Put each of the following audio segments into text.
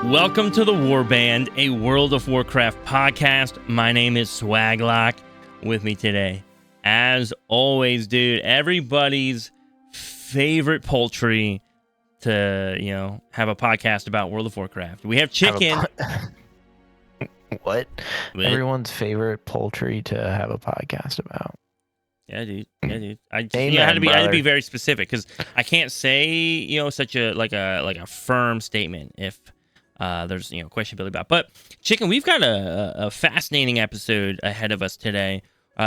Welcome to the Warband, a World of Warcraft podcast. My name is Swaglock. With me today, as always, dude, everybody's favorite poultry to, have a podcast about World of Warcraft. We have Chicken. What? Everyone's favorite poultry to have a podcast about. Yeah, dude. I just, Amen, I had to be brother. very specific because I can't say, such a firm statement if there's questionability about. But Chicken, we've got a fascinating episode ahead of us today.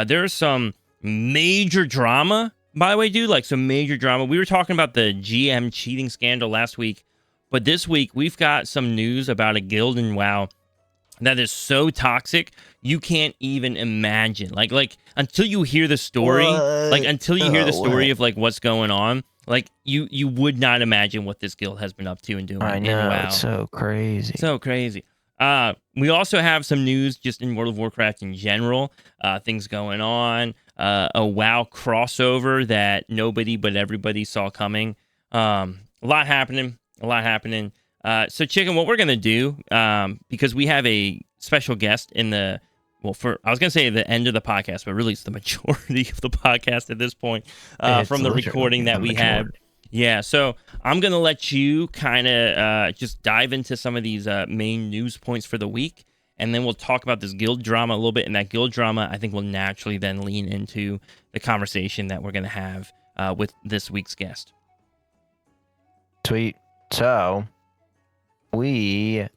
There's some major drama, by the way, dude. Like some major drama. We were talking about the GM cheating scandal last week, but this week we've got some news about a guild in WoW that is so toxic you can't even imagine. Like until you hear the story, of like what's going on, like you would not imagine what this guild has been up to and doing. I know, it's so crazy. So crazy. We also have some news just in World of Warcraft in general. Things going on. A WoW crossover that nobody but everybody saw coming. A lot happening. So, Chicken, what we're going to do, because we have a special guest in the end of the podcast, but really it's the majority of the podcast at this point, from the recording that we had. Yeah, so I'm going to let you kind of just dive into some of these main news points for the week, and then we'll talk about this guild drama a little bit, and that guild drama, I think, will naturally then lean into the conversation that we're going to have with this week's guest. Sweet. So, we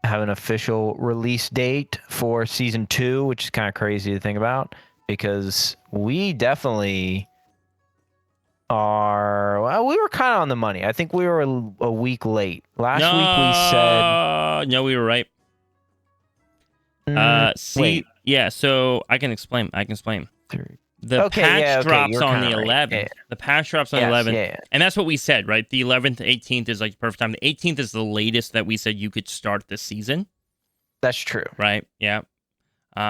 have an official release date for Season 2, which is kind of crazy to think about, because we definitely are... Well, we were kind of on the money. I think we were a week late. Last week we said... No, we were right. Wait. Yeah, so I can explain. The patch drops on the 11th. Right. Yeah. The patch drops on the 11th. Yeah. And that's what we said, right? The 11th, 18th is like the perfect time. The 18th is the latest that we said you could start the season. That's true. Right? Yeah.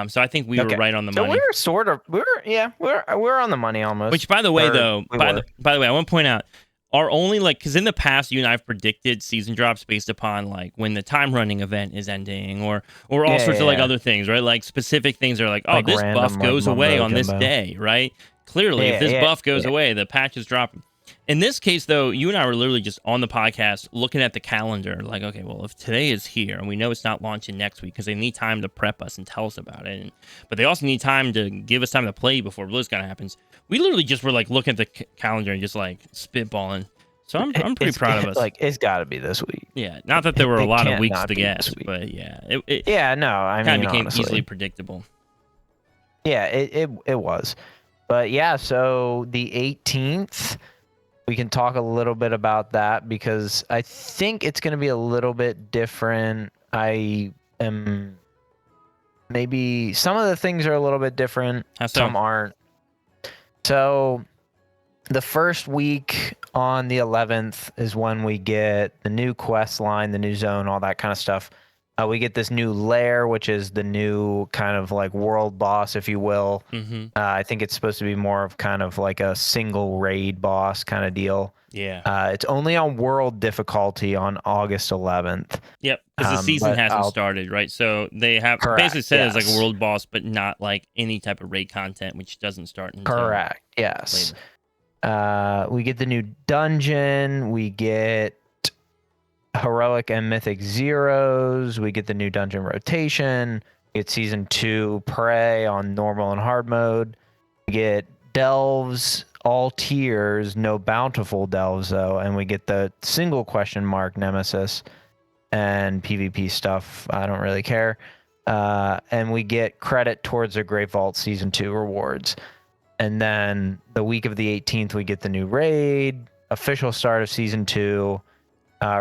So I think we were right on the money. So we're on the money almost. Which, by the way, by the way, I want to point out, our only, because in the past, you and I have predicted season drops based upon, when the time running event is ending or all sorts of, other things, right? Like, specific things are this random, buff goes away on this day, right? Clearly, if this buff goes away, the patch is dropping. In this case, though, you and I were literally just on the podcast looking at the calendar, okay, well, if today is here, and we know it's not launching next week because they need time to prep us and tell us about it, but they also need time to give us time to play before BlizzCon happens. We literally just were looking at the calendar and just spitballing. So I'm pretty proud of us. It's got to be this week. Yeah, not that there were a lot of weeks to guess, but yeah, it kind of became honestly easily predictable. Yeah, it was, but yeah. So the 18th, we can talk a little bit about that because I think it's going to be a little bit different. Maybe some of the things are a little bit different. Some aren't. So the first week on the 11th is when we get the new quest line, the new zone, all that kind of stuff. We get this new lair, which is the new kind of world boss, if you will. Mm-hmm. I think it's supposed to be more of kind of a single raid boss kind of deal. Yeah. It's only on world difficulty on August 11th. Yep, because the season hasn't started, right? So they have basically said it's a world boss, but not any type of raid content, which doesn't start until correct. Yes. We get the new dungeon. We get heroic and mythic zeros. We get the new dungeon rotation. We get season 2 prey on normal and hard mode. We get delves, all tiers, no bountiful delves though, and we get the single question mark nemesis and PvP stuff. I don't really care. And we get credit towards the Great Vault season 2 rewards. And then the week of the 18th, we get the new raid, official start of season 2,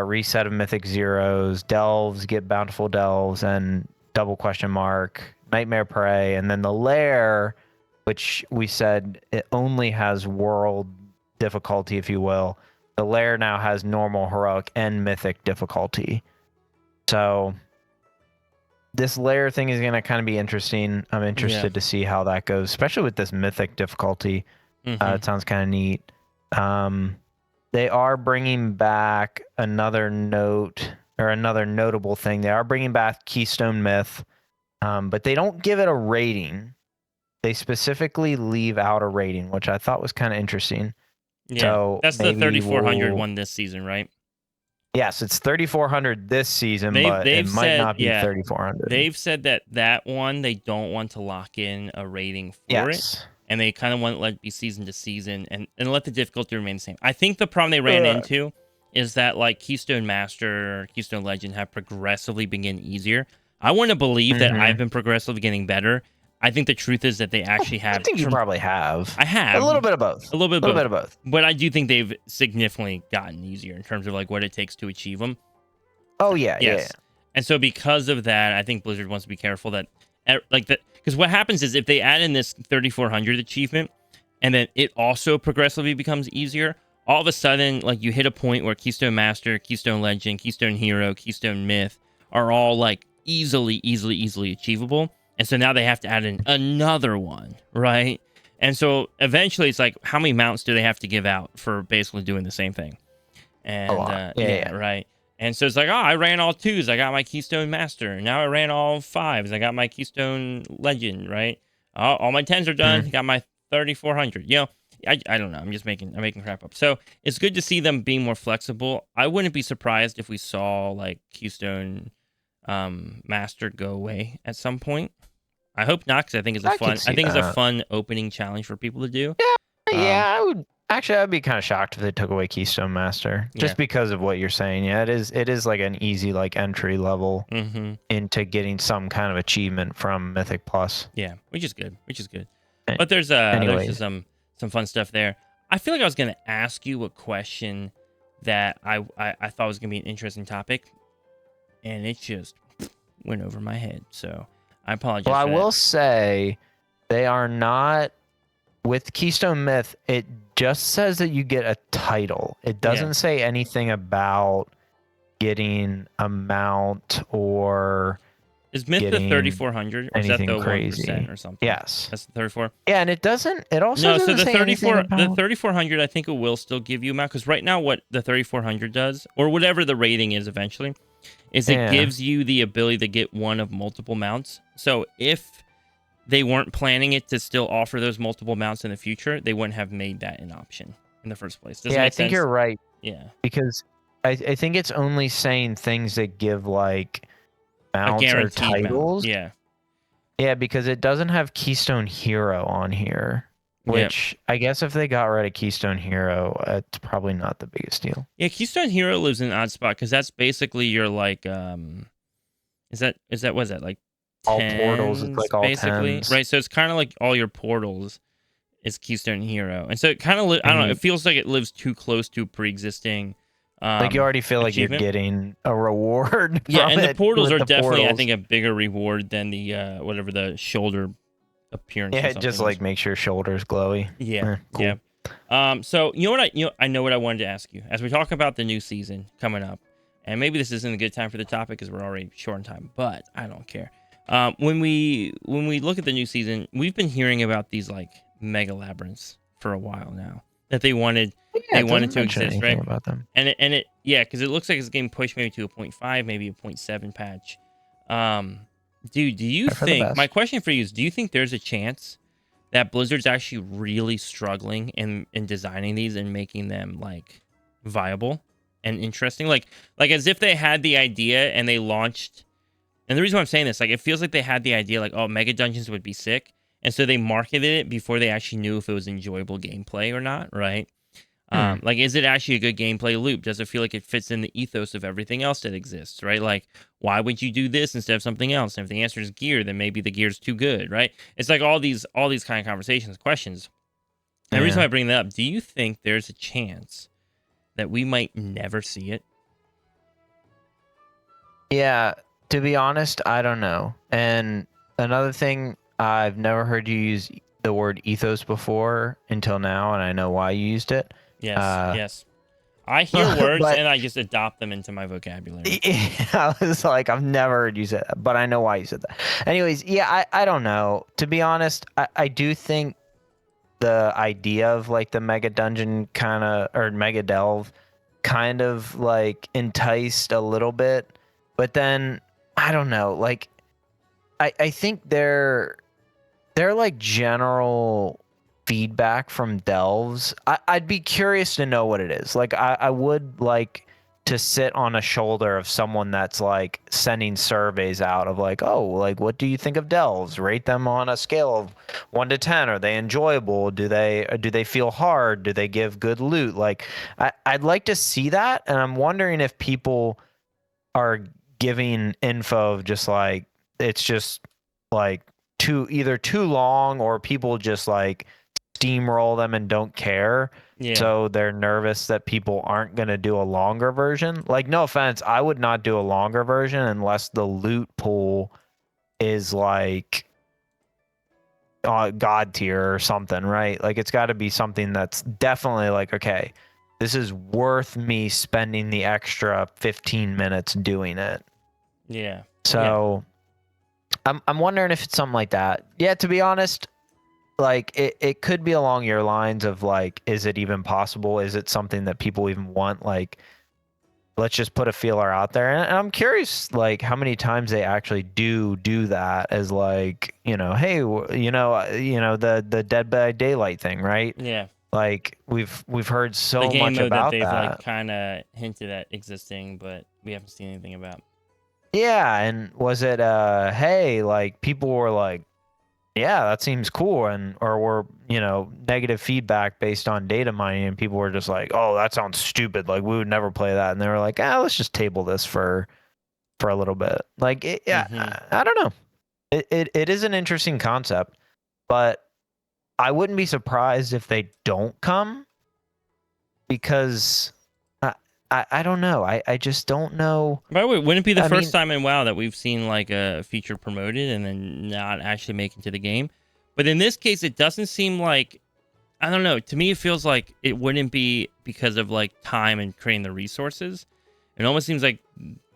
reset of mythic zeros, delves, get bountiful delves, and double question mark, nightmare prey, and then the lair, which we said it only has world difficulty, if you will. The lair now has normal, heroic, and mythic difficulty. So this layer thing is going to kind of be interesting. I'm interested to see how that goes, especially with this mythic difficulty. It sounds kind of neat. They are bringing back another note or another notable thing. They are bringing back Keystone Myth, but they don't give it a rating. They specifically leave out a rating, which I thought was kind of interesting. Yeah, so that's the maybe 3400 one this season, right? Yes, it's 3400 this season, but it might said, not be 3400. They've said that one they don't want to lock in a rating for it, Yes. and they kind of want to let it be season to season and let the difficulty remain the same. I think the problem they ran into is that like Keystone Master or Keystone Legend have progressively been getting easier. I want to believe that I've been progressively getting better. I think the truth is that they actually have. I think you probably have. I have a little bit of both. A little bit of both. But I do think they've significantly gotten easier in terms of like what it takes to achieve them. Oh yeah, yes. Yeah. And so because of that, I think Blizzard wants to be careful that like that, because what happens is if they add in this 3400 achievement and then it also progressively becomes easier, all of a sudden like you hit a point where Keystone Master, Keystone Legend, Keystone Hero, Keystone Myth are all like easily achievable. And so now they have to add in another one, right? And so eventually it's like, how many mounts do they have to give out for basically doing the same thing? And a lot. Yeah, right. And so it's like, oh, I ran all 2s. I got my Keystone Master. Now I ran all 5s. I got my Keystone Legend, right? All my 10s are done. Got my 3400. You know, I don't know. I'm making crap up. So it's good to see them being more flexible. I wouldn't be surprised if we saw like Keystone Master go away at some point. I hope not, because I think it's a fun opening challenge for people to do. Yeah, I would. Actually, I'd be kind of shocked if they took away Keystone Master, just because of what you're saying. Yeah, it is like an easy like entry level into getting some kind of achievement from Mythic Plus. Yeah, which is good. But there's just some fun stuff there. I feel like I was gonna ask you a question that I thought was gonna be an interesting topic, and it just went over my head. So I apologize. Well, I will say they are not with Keystone Myth. It just says that you get a title. It doesn't say anything about getting a mount or. Is Myth the 3400 or is that the crazy 1% or something? Yes, that's the 34. Yeah, and it doesn't. It also no. So doesn't the say 34, about... the 3400, I think it will still give you a mount, because right now what the 3400 does, or whatever the rating is eventually, is it gives you the ability to get one of multiple mounts. So if they weren't planning it to still offer those multiple mounts in the future, they wouldn't have made that an option in the first place. I think you're right. Yeah, because I think it's only saying things that give like mounts or titles. Mount. Yeah, because it doesn't have Keystone Hero on here, which I guess if they got rid of Keystone Hero, it's probably not the biggest deal. Yeah, Keystone Hero lives in an odd spot because that's basically your like is that what is that like all portals? It's like all basically tens. Right. So it's kind of like all your portals is Keystone Hero, and so it kind of I don't know. It feels like it lives too close to pre-existing. Like you already feel like you're getting a reward. Yeah, and the portals are definitely, I think, a bigger reward than the whatever the shoulder appearance. Yeah, it just like makes your shoulders glowy. Yeah, cool. Yeah. So I know what I wanted to ask you as we talk about the new season coming up, and maybe this isn't a good time for the topic because we're already short on time, but I don't care. When we look at the new season, we've been hearing about these like mega labyrinths for a while now that they wanted. Yeah, they wanted to exist, right? About them. And it because it looks like it's getting pushed maybe to a 0.5, maybe a 0.7 patch. Dude, do you think, my question for you is, do you think there's a chance that Blizzard's actually really struggling in designing these and making them like viable and interesting? Like as if they had the idea and they launched, and the reason why I'm saying this, like it feels like they had the idea like, oh, mega dungeons would be sick. And so they marketed it before they actually knew if it was enjoyable gameplay or not, right? Like, is it actually a good gameplay loop? Does it feel like it fits in the ethos of everything else that exists, right? Like, why would you do this instead of something else? And if the answer is gear, then maybe the gear's too good, right? It's like all these kind of conversations, questions. And the reason why I bring that up, do you think there's a chance that we might never see it? Yeah, to be honest, I don't know. And another thing, I've never heard you use the word ethos before until now, and I know why you used it. Yes. I hear words and I just adopt them into my vocabulary. I was like, I've never heard you say that, but I know why you said that. Anyways, yeah, I don't know. To be honest, I do think the idea of like the mega dungeon kind of, or mega delve kind of like enticed a little bit, but then I don't know. Like, I think they're like general feedback from delves. I'd be curious to know what it is. Like, I would like to sit on a shoulder of someone that's like sending surveys out of like, oh, like, what do you think of delves? Rate them on a scale of 1 to 10. Are they enjoyable? Do they feel hard? Do they give good loot? Like, I'd like to see that, and I'm wondering if people are giving info of just like, it's just like either too long, or people just like steamroll them and don't care. Yeah. So they're nervous that people aren't going to do a longer version. Like, no offense, I would not do a longer version unless the loot pool is like god tier or something, right? Like, it's got to be something that's definitely like, okay, this is worth me spending the extra 15 minutes doing it. Yeah. So I'm wondering if it's something like that. Yeah, to be honest, like, it could be along your lines of like, is it even possible? Is it something that people even want? Like, let's just put a feeler out there. And I'm curious, like, how many times they actually do that as like, hey, the Dead by Daylight thing, right? Yeah. Like, we've heard so the game much mode about that they've that. like kind of hinted at existing, but we haven't seen anything about. Yeah, and was it hey, like, people were like, yeah, that seems cool, or were negative feedback based on data mining, and people were just like, oh, that sounds stupid, like, we would never play that, and they were like, let's just table this for a little bit. Like, I don't know. It is an interesting concept, but I wouldn't be surprised if they don't come, because I don't know. I just don't know. By the way, wouldn't it be the first time in WoW that we've seen like a feature promoted and then not actually make it to the game? But in this case, it doesn't seem like, I don't know. To me, it feels like it wouldn't be because of like time and creating the resources. It almost seems like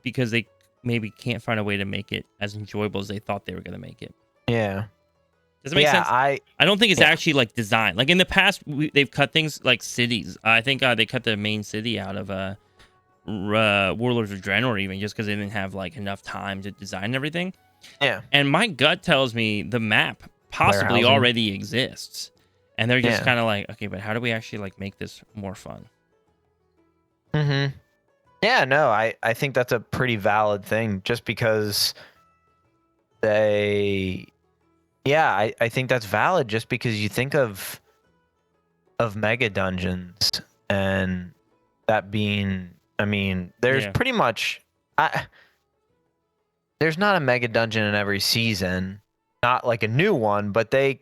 because they maybe can't find a way to make it as enjoyable as they thought they were going to make it. Yeah. Does it make sense? I don't think it's actually like designed. Like in the past, they've cut things like cities. I think they cut the main city out of Warlords of Draenor, even just because they didn't have like enough time to design everything. Yeah. And my gut tells me the map possibly already exists, and they're just kind of like, okay, but how do we actually like make this more fun? Mm-hmm. Yeah, no, I think that's a pretty valid thing, just because I think that's valid, just because you think of mega dungeons, and that being, I mean, there's pretty much, there's not a mega dungeon in every season, not like a new one, but they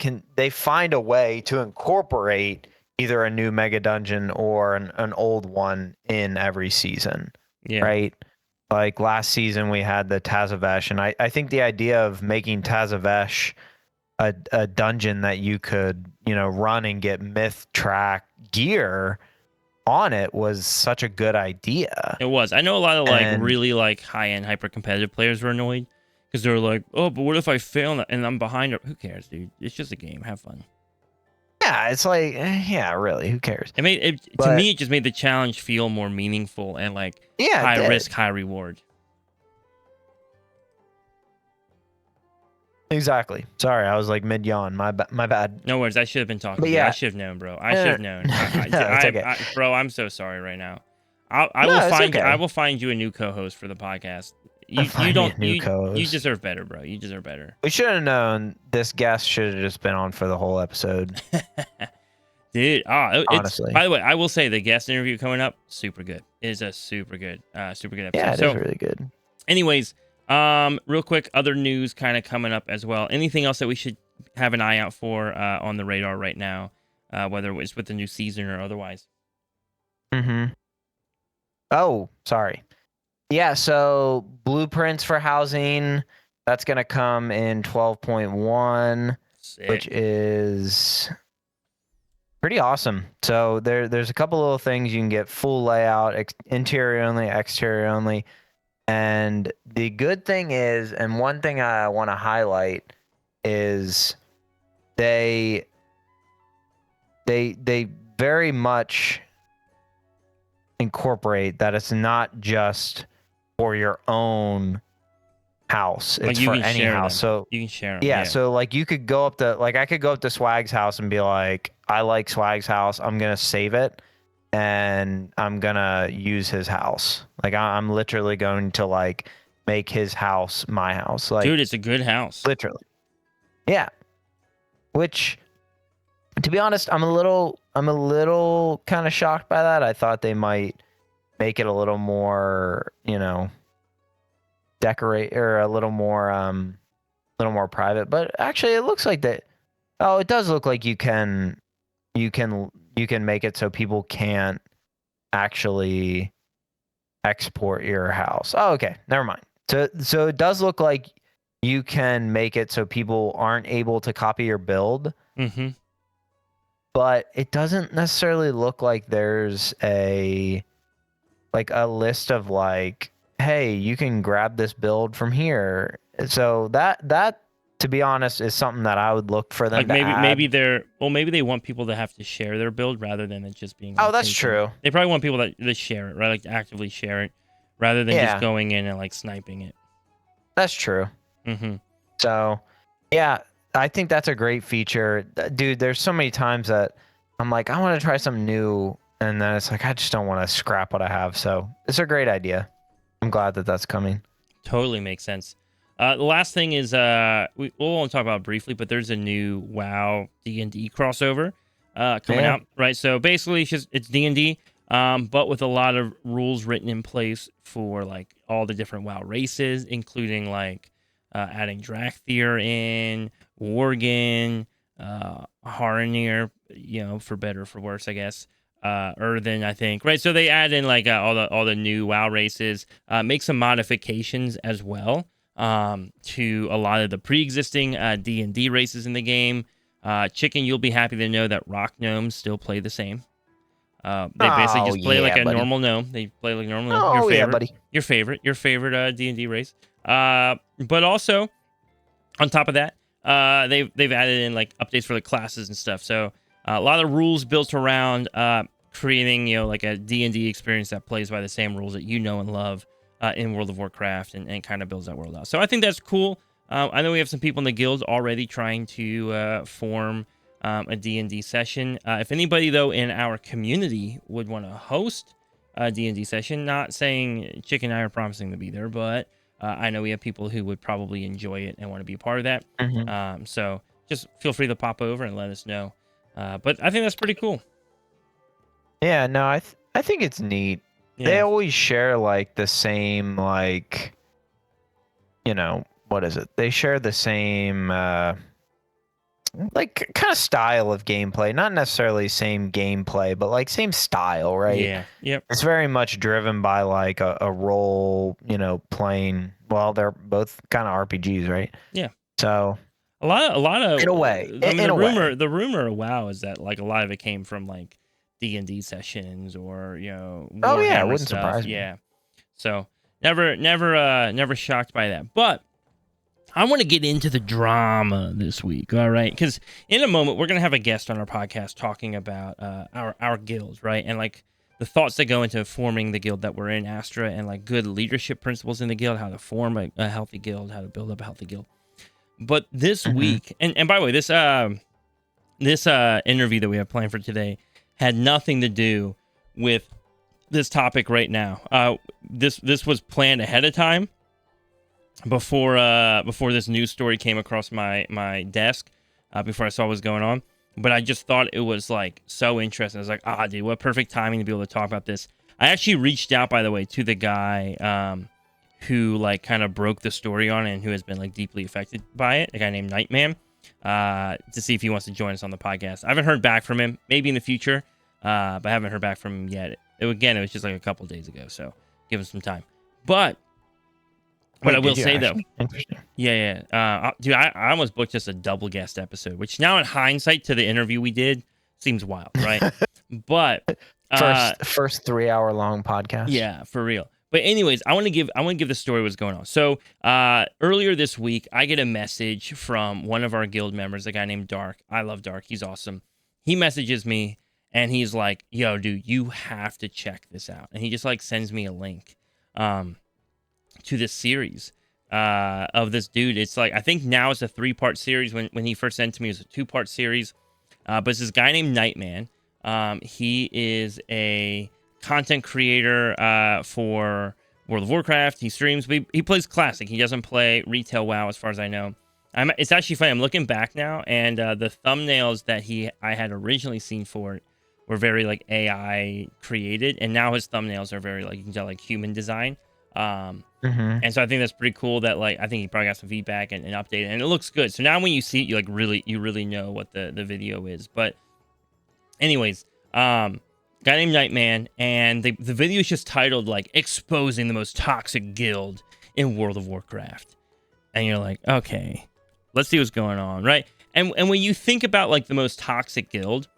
find a way to incorporate either a new mega dungeon or an old one in every season. Yeah. Right? Like last season we had the Tazavesh, and I think the idea of making Tazavesh a dungeon that you could, run and get myth track gear on it was such a good idea. It was. I know a lot of like really like high-end hyper competitive players were annoyed because they were like, oh, but what if I fail and I'm behind? Who cares, dude? It's just a game. Have fun. Yeah, it's like, yeah, really, who cares? To me, it just made the challenge feel more meaningful and like high risk, high reward. Exactly. Sorry, I was like mid yawn. My bad. No worries. I should have been talking. But yeah, I should have known, bro. I should have known. Bro, I'm so sorry right now. I will find you a new co-host for the podcast. You deserve better, bro. You deserve better. We should have known this guest should have just been on for the whole episode. Dude, honestly. By the way, I will say the guest interview coming up, super good. It is a super good episode. Yeah, it is really good. Anyways, real quick, other news kind of coming up as well. Anything else that we should have an eye out for on the radar right now, whether it's with the new season or otherwise? Mm-hmm. Oh, sorry. Yeah, so blueprints for housing, that's going to come in 12.1, which is pretty awesome. So there's a couple little things. You can get full layout, interior only, exterior only. And the good thing is, and one thing I want to highlight is they very much incorporate that it's not just for your own house. It's Like you for can any share house. them. So You can share them. yeah, Yeah. so like you could go up to like I could go up to Swag's house and be like, I like Swag's house. I'm gonna save it and I'm gonna use his house. Like I'm literally going to like make his house my house. Like Dude, it's a good house. literally. Yeah. Which to be honest, I'm a little kind of shocked by that. I thought they might make it a little more, decorate or a little more private, but actually it looks like that. Oh, it does look like you can make it so people can't actually export your house. Oh, okay, never mind. So it does look like you can make it so people aren't able to copy your build, Mm-hmm. but it doesn't necessarily look like there's a list of like, hey, you can grab this build from here. So that to be honest is something that I would look for them Like to add. maybe they want people to have to share their build rather than it just being. Oh, Like, that's taken. true. They probably want people that share it, right? Like to actively share it, rather than just going in and like sniping it. That's true. Mm-hmm. So, yeah, I think that's a great feature, dude. There's so many times that I'm like, I want to try something new, and then it's like I just don't want to scrap what I have. So it's a great idea. I'm glad that that's coming. Totally makes sense. The last thing is we'll only talk about it briefly, but there's a new WoW D&D crossover coming out, right? So basically, it's D&D, but with a lot of rules written in place for like all the different WoW races, including like adding Drakthir in, Worgen, Haranir, for better or for worse, I guess. Earthen, I think, right? So they add in like all the new WoW races, make some modifications as well to a lot of the pre-existing D&D races in the game. Chicken, you'll be happy to know that rock gnomes still play the same. They basically just play like a normal gnome. They play like a normal gnome. Oh, yeah, buddy. Your favorite D&D race. But also on top of that, they've added in like updates for the classes and stuff. So a lot of rules built around creating like a D&D experience that plays by the same rules that you know and love in World of Warcraft and kind of builds that world out. So I think that's cool. I know we have some people in the guild already trying to form a D&D session. If anybody though in our community would want to host a D&D session, not saying Chick and I are promising to be there, but I know we have people who would probably enjoy it and want to be a part of that. Mm-hmm. So just feel free to pop over and let us know. But I think that's pretty cool. Yeah, no, I think it's neat. Yeah. They always share like the same like, what is it? They share the same like kind of style of gameplay, not necessarily same gameplay, but like same style, right? Yeah. Yep. It's very much driven by like a role, playing. Well, they're both kind of RPGs, right? Yeah. So a lot of in a way. The rumor of WoW is that like a lot of it came from like D&D sessions or oh yeah, it wouldn't stuff. surprise me. Yeah. So never shocked by that. But I want to get into the drama this week, all right? Because in a moment we're gonna have a guest on our podcast talking about our guild, right? And like the thoughts that go into forming the guild that we're in, Astra, and like good leadership principles in the guild, how to form a healthy guild, how to build up a healthy guild. But this week, and by the way, this interview that we have planned for today had nothing to do with this topic right now. This was planned ahead of time before this news story came across my desk, before I saw what was going on. But I just thought it was like so interesting. I was like, dude, what perfect timing to be able to talk about this. I actually reached out, by the way, to the guy who like kind of broke the story on it and who has been like deeply affected by it, a guy named Nightman, to see if he wants to join us on the podcast. I haven't heard back from him, maybe in the future, but I haven't heard back from him yet. It was just like a couple days ago, so give him some time. But what I will say though, interesting. Yeah. Dude, I almost booked just a double guest episode, which now in hindsight to the interview we did seems wild, right? But first 3 hour long podcast. Yeah, for real. But anyways, I want to give the story what's going on. So earlier this week, I get a message from one of our guild members, a guy named Dark. I love Dark. He's awesome. He messages me and he's like, yo, dude, you have to check this out. And he just like sends me a link to this series of this dude. It's like, I think now it's a 3-part series. When he first sent it to me, it was a 2-part series. But it's this guy named Nightman. He is a content creator for World of Warcraft. He streams, but he plays Classic. He doesn't play retail WoW, as far as I know. It's actually funny. I'm looking back now, and the thumbnails that I had originally seen for it were very like AI created, and now his thumbnails are very like, you can tell, like human design. And so I think that's pretty cool that like, I think he probably got some feedback and updated, and it looks good. So now when you see it, you really know what the video is. But anyways, guy named Nightman, and the video is just titled like exposing the most toxic guild in World of Warcraft. And you're like, okay, let's see what's going on, right? And when you think about like the most toxic guild,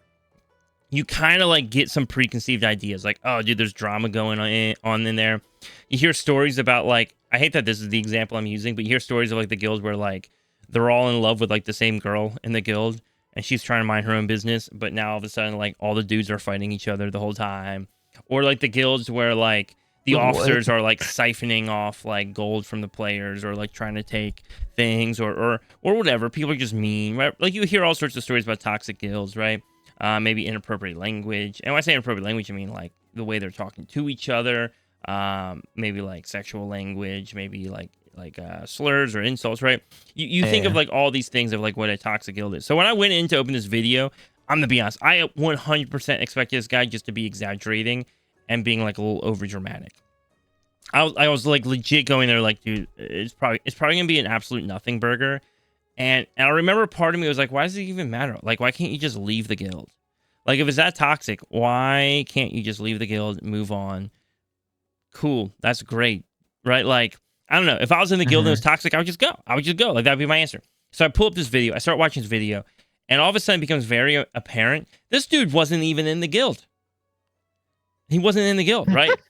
you kind of like get some preconceived ideas, like, oh, dude, there's drama going on in there. You hear stories about like, I hate that this is the example I'm using, but you hear stories of like the guild where like they're all in love with like the same girl in the guild, and she's trying to mind her own business, but now all of a sudden like all the dudes are fighting each other the whole time. Or like the guilds where like the officers are like siphoning off like gold from the players, or like trying to take things, or whatever. People are just mean, right? Like you hear all sorts of stories about toxic guilds, right? Maybe inappropriate language. And when I say inappropriate language, I mean like the way they're talking to each other. Maybe like sexual language, maybe like slurs or insults, right? You think of like all these things of like what a toxic guild is. So when I went in to open this video, I'm gonna be honest, I 100% expected this guy just to be exaggerating and being like a little over dramatic. I was like legit going there like, dude, it's probably gonna be an absolute nothing burger. And I remember part of me was like, why does it even matter? Like, why can't you just leave the guild? Like, if it's that toxic, why can't you just leave the guild, move on? Cool, that's great, right? Like, I don't know. If I was in the guild and it was toxic, I would just go. Like, that'd be my answer. So I pull up this video. I start watching this video, and all of a sudden it becomes very apparent. This dude wasn't even in the guild. He wasn't in the guild, right?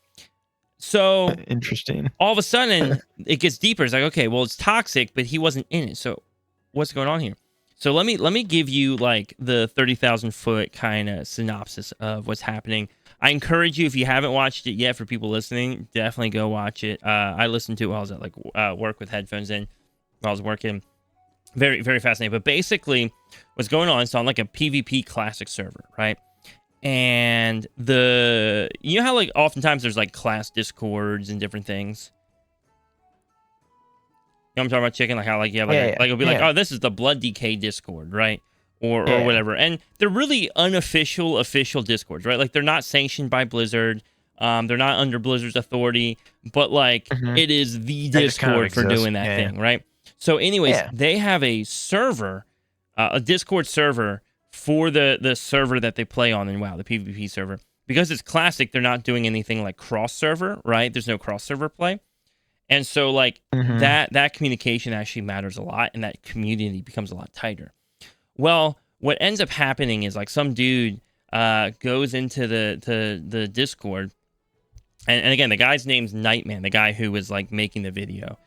So interesting. All of a sudden it gets deeper. It's like, okay, well, it's toxic, but he wasn't in it. So what's going on here? So let me give you like the 30,000 foot kind of synopsis of what's happening. I encourage you, if you haven't watched it yet, for people listening, definitely go watch it. I listened to it while I was at like work with headphones in while I was working. Very, very fascinating. But basically, what's going on is on like a PvP classic server, right? And you know how like oftentimes there's like class discords and different things. You know what I'm talking about, chicken? Like how like you have like, like it'll be like, oh, this is the Blood Decay Discord, right? Or whatever. And they're really unofficial discords, right? Like they're not sanctioned by Blizzard. They're not under Blizzard's authority, but like it is the Discord for doing that thing, right? So anyways, they have a server, a Discord server for the server that they play on in WoW, the PvP server. Because it's classic, they're not doing anything like cross server, right? There's no cross server play. And so like that communication actually matters a lot, and that community becomes a lot tighter. Well, what ends up happening is like some dude goes into the Discord, and again, the guy's name's Nightman, the guy who was like making the video.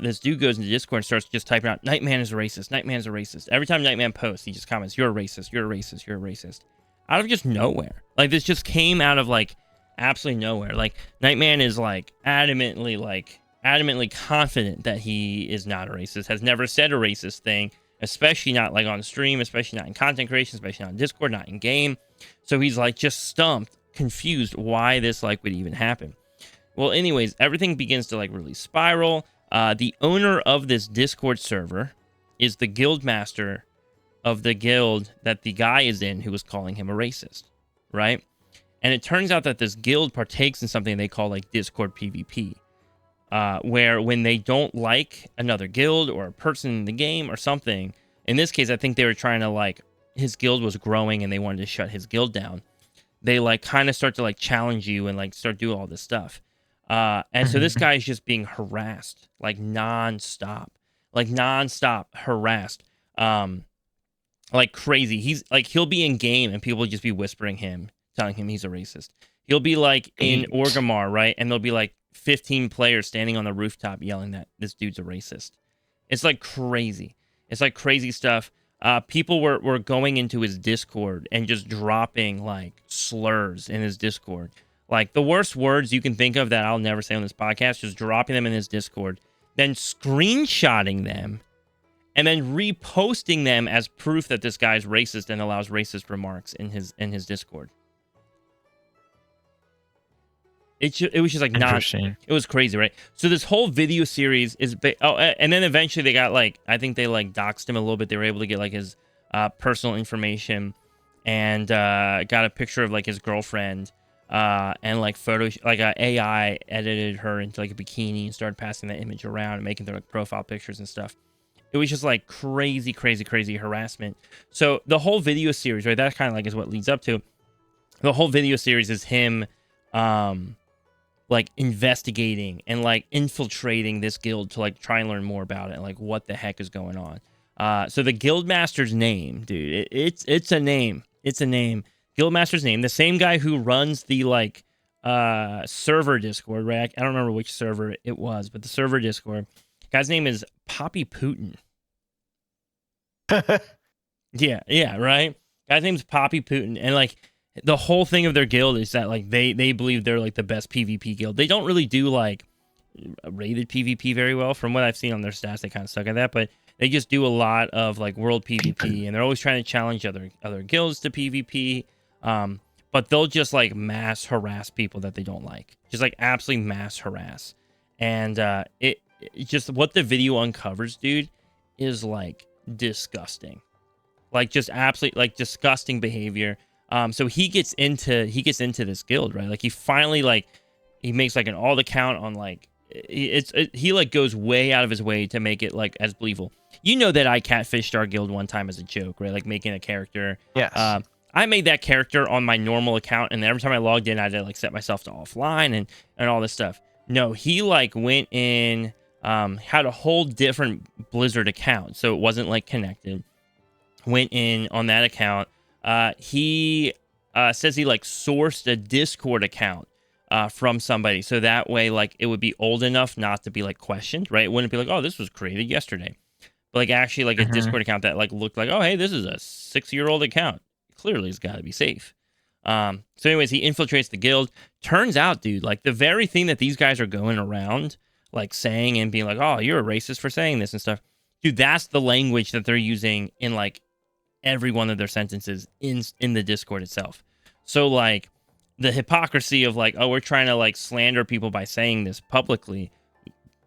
This dude goes into Discord and starts just typing out, Nightman is a racist, Nightman's a racist. Every time Nightman posts, he just comments, you're a racist, you're a racist, you're a racist. Out of just nowhere. Like this just came out of like absolutely nowhere. Like Nightman is like adamantly confident that he is not a racist, has never said a racist thing, especially not like on stream, especially not in content creation, especially not in Discord, not in game. So he's like just stumped, confused why this like would even happen. Well, anyways, everything begins to like really spiral. The owner of this Discord server is the guild master of the guild that the guy is in who was calling him a racist, right? And it turns out that this guild partakes in something they call like Discord PvP. Where when they don't like another guild or a person in the game or something, in this case, I think they were trying to like, his guild was growing and they wanted to shut his guild down. They like kind of start to like challenge you and like start doing all this stuff. And so this guy is just being harassed, like nonstop harassed, like crazy. He's like, he'll be in game and people will just be whispering him, telling him he's a racist. He'll be like in Orgrimmar, right? And there'll be like 15 players standing on the rooftop yelling that this dude's a racist. It's like crazy. It's like crazy stuff. people were going into his Discord and just dropping like slurs in his Discord. Like the worst words you can think of that I'll never say on this podcast, just dropping them in his Discord, then screenshotting them, and then reposting them as proof that this guy's racist and allows racist remarks in his Discord. It was just like it was crazy, right? So this whole video series is and then eventually they got like, I think they like doxed him a little bit. They were able to get like his personal information and got a picture of like his girlfriend and like AI edited her into like a bikini and started passing that image around and making their like profile pictures and stuff. It was just like crazy harassment. So the whole video series, right? That kind of like is what leads up to. The whole video series is him like investigating and like infiltrating this guild to like try and learn more about it and like what the heck is going on. So the guildmaster's name, dude, it's a name. It's a name. Guildmaster's name. The same guy who runs the like server Discord, right? I don't remember which server it was, but the server Discord. Guy's name is Poppy Putin. yeah, right? Guy's name's Poppy Putin. And like the whole thing of their guild is that like they believe they're like the best PvP guild. They don't really do like rated PvP very well. From what I've seen on their stats, they kind of suck at that, but they just do a lot of like world PvP, and they're always trying to challenge other guilds to PvP. But they'll just like mass harass people that they don't like. Just like absolutely mass harass. And it just what the video uncovers, dude, is like disgusting. Like just absolutely like disgusting behavior. So he gets into this guild, right? Like he finally like he makes like an alt account on like he like goes way out of his way to make it like as believable. You know that I catfished our guild one time as a joke, right? Like making a character. Yes. I made that character on my normal account, and every time I logged in, I had to like set myself to offline and all this stuff. No, he like went in, had a whole different Blizzard account, so it wasn't like connected. Went in on that account. He says he like sourced a Discord account from somebody, so that way like it would be old enough not to be like questioned, right? It wouldn't be like, oh, this was created yesterday, but like actually like a Discord account that like looked like, oh, hey, this is a 6-year-old account. Clearly, it's got to be safe. So anyways, he infiltrates the guild. Turns out, dude, like the very thing that these guys are going around like saying and being like, oh, you're a racist for saying this and stuff, dude, that's the language that they're using in like every one of their sentences in the Discord itself. So like the hypocrisy of like, oh, we're trying to like slander people by saying this publicly,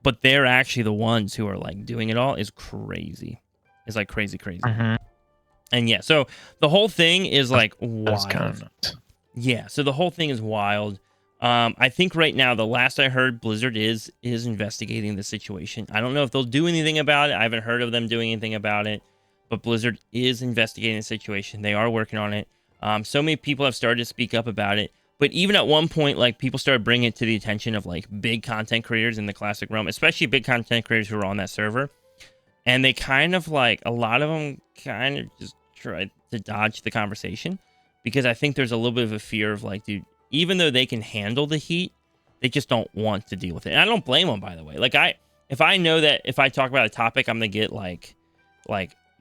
but they're actually the ones who are like doing it all is crazy. It's like crazy. And yeah, so the whole thing is like wild. Kind of nuts. Yeah, so the whole thing is wild. I think right now, the last I heard, Blizzard is investigating the situation. I don't know if they'll do anything about it. I haven't heard of them doing anything about it, but Blizzard is investigating the situation. They are working on it. So many people have started to speak up about it. But even at one point, like people started bringing it to the attention of like big content creators in the classic realm, especially big content creators who are on that server. And they kind of like, a lot of them kind of just tried to dodge the conversation because I think there's a little bit of a fear of like, dude, even though they can handle the heat, they just don't want to deal with it. And I don't blame them, by the way. Like if I know that if I talk about a topic, I'm going to get like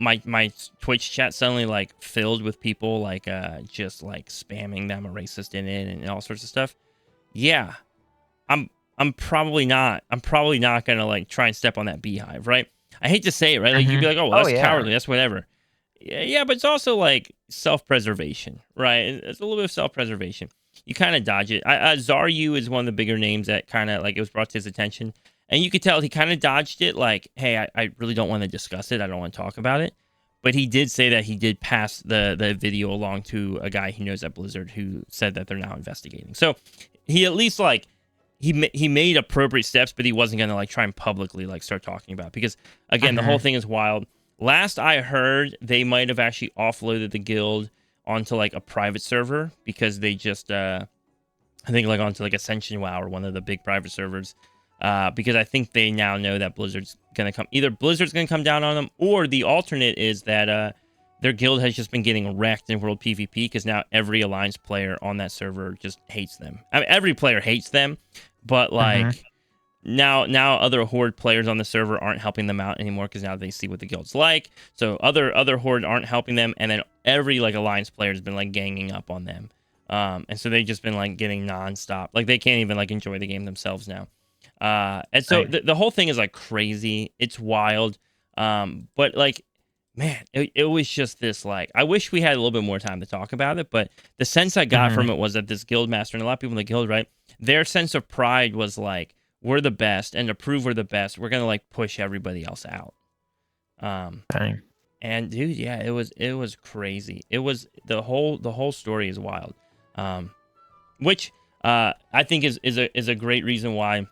my Twitch chat suddenly like filled with people like just like spamming them a racist in it and all sorts of stuff. Yeah, I'm probably not going to like try and step on that beehive, right? I hate to say it, right? Like you'd be like, oh, well, that's cowardly, that's whatever. Yeah, but it's also like self-preservation, right? It's a little bit of self-preservation. You kind of dodge it. Zaryu is one of the bigger names that kind of like it was brought to his attention, and you could tell he kind of dodged it. Like, hey, I really don't want to discuss it. I don't want to talk about it. But he did say that he did pass the video along to a guy he knows at Blizzard who said that they're now investigating. So he at least like. He made appropriate steps, but he wasn't going to like try and publicly like start talking about it because again, the whole thing is wild. Last I heard, they might have actually offloaded the guild onto like a private server because they just I think like onto like Ascension WoW or one of the big private servers because I think they now know that Blizzard's going to come. Either Blizzard's going to come down on them, or the alternate is that their guild has just been getting wrecked in World PvP because now every Alliance player on that server just hates them. I mean, every player hates them, but like now other Horde players on the server aren't helping them out anymore because now they see what the guild's like. So other Horde aren't helping them, and then every like Alliance player has been like ganging up on them. And so they've just been like getting nonstop. Like they can't even like enjoy the game themselves now. And so the whole thing is like crazy. It's wild. But like, man, it was just this like, I wish we had a little bit more time to talk about it, but the sense I got from it was that this guild master and a lot of people in the guild, right? Their sense of pride was like, we're the best, and to prove we're the best, we're gonna like push everybody else out. And dude, yeah, it was crazy. It was the whole story is wild. Which I think is a great reason why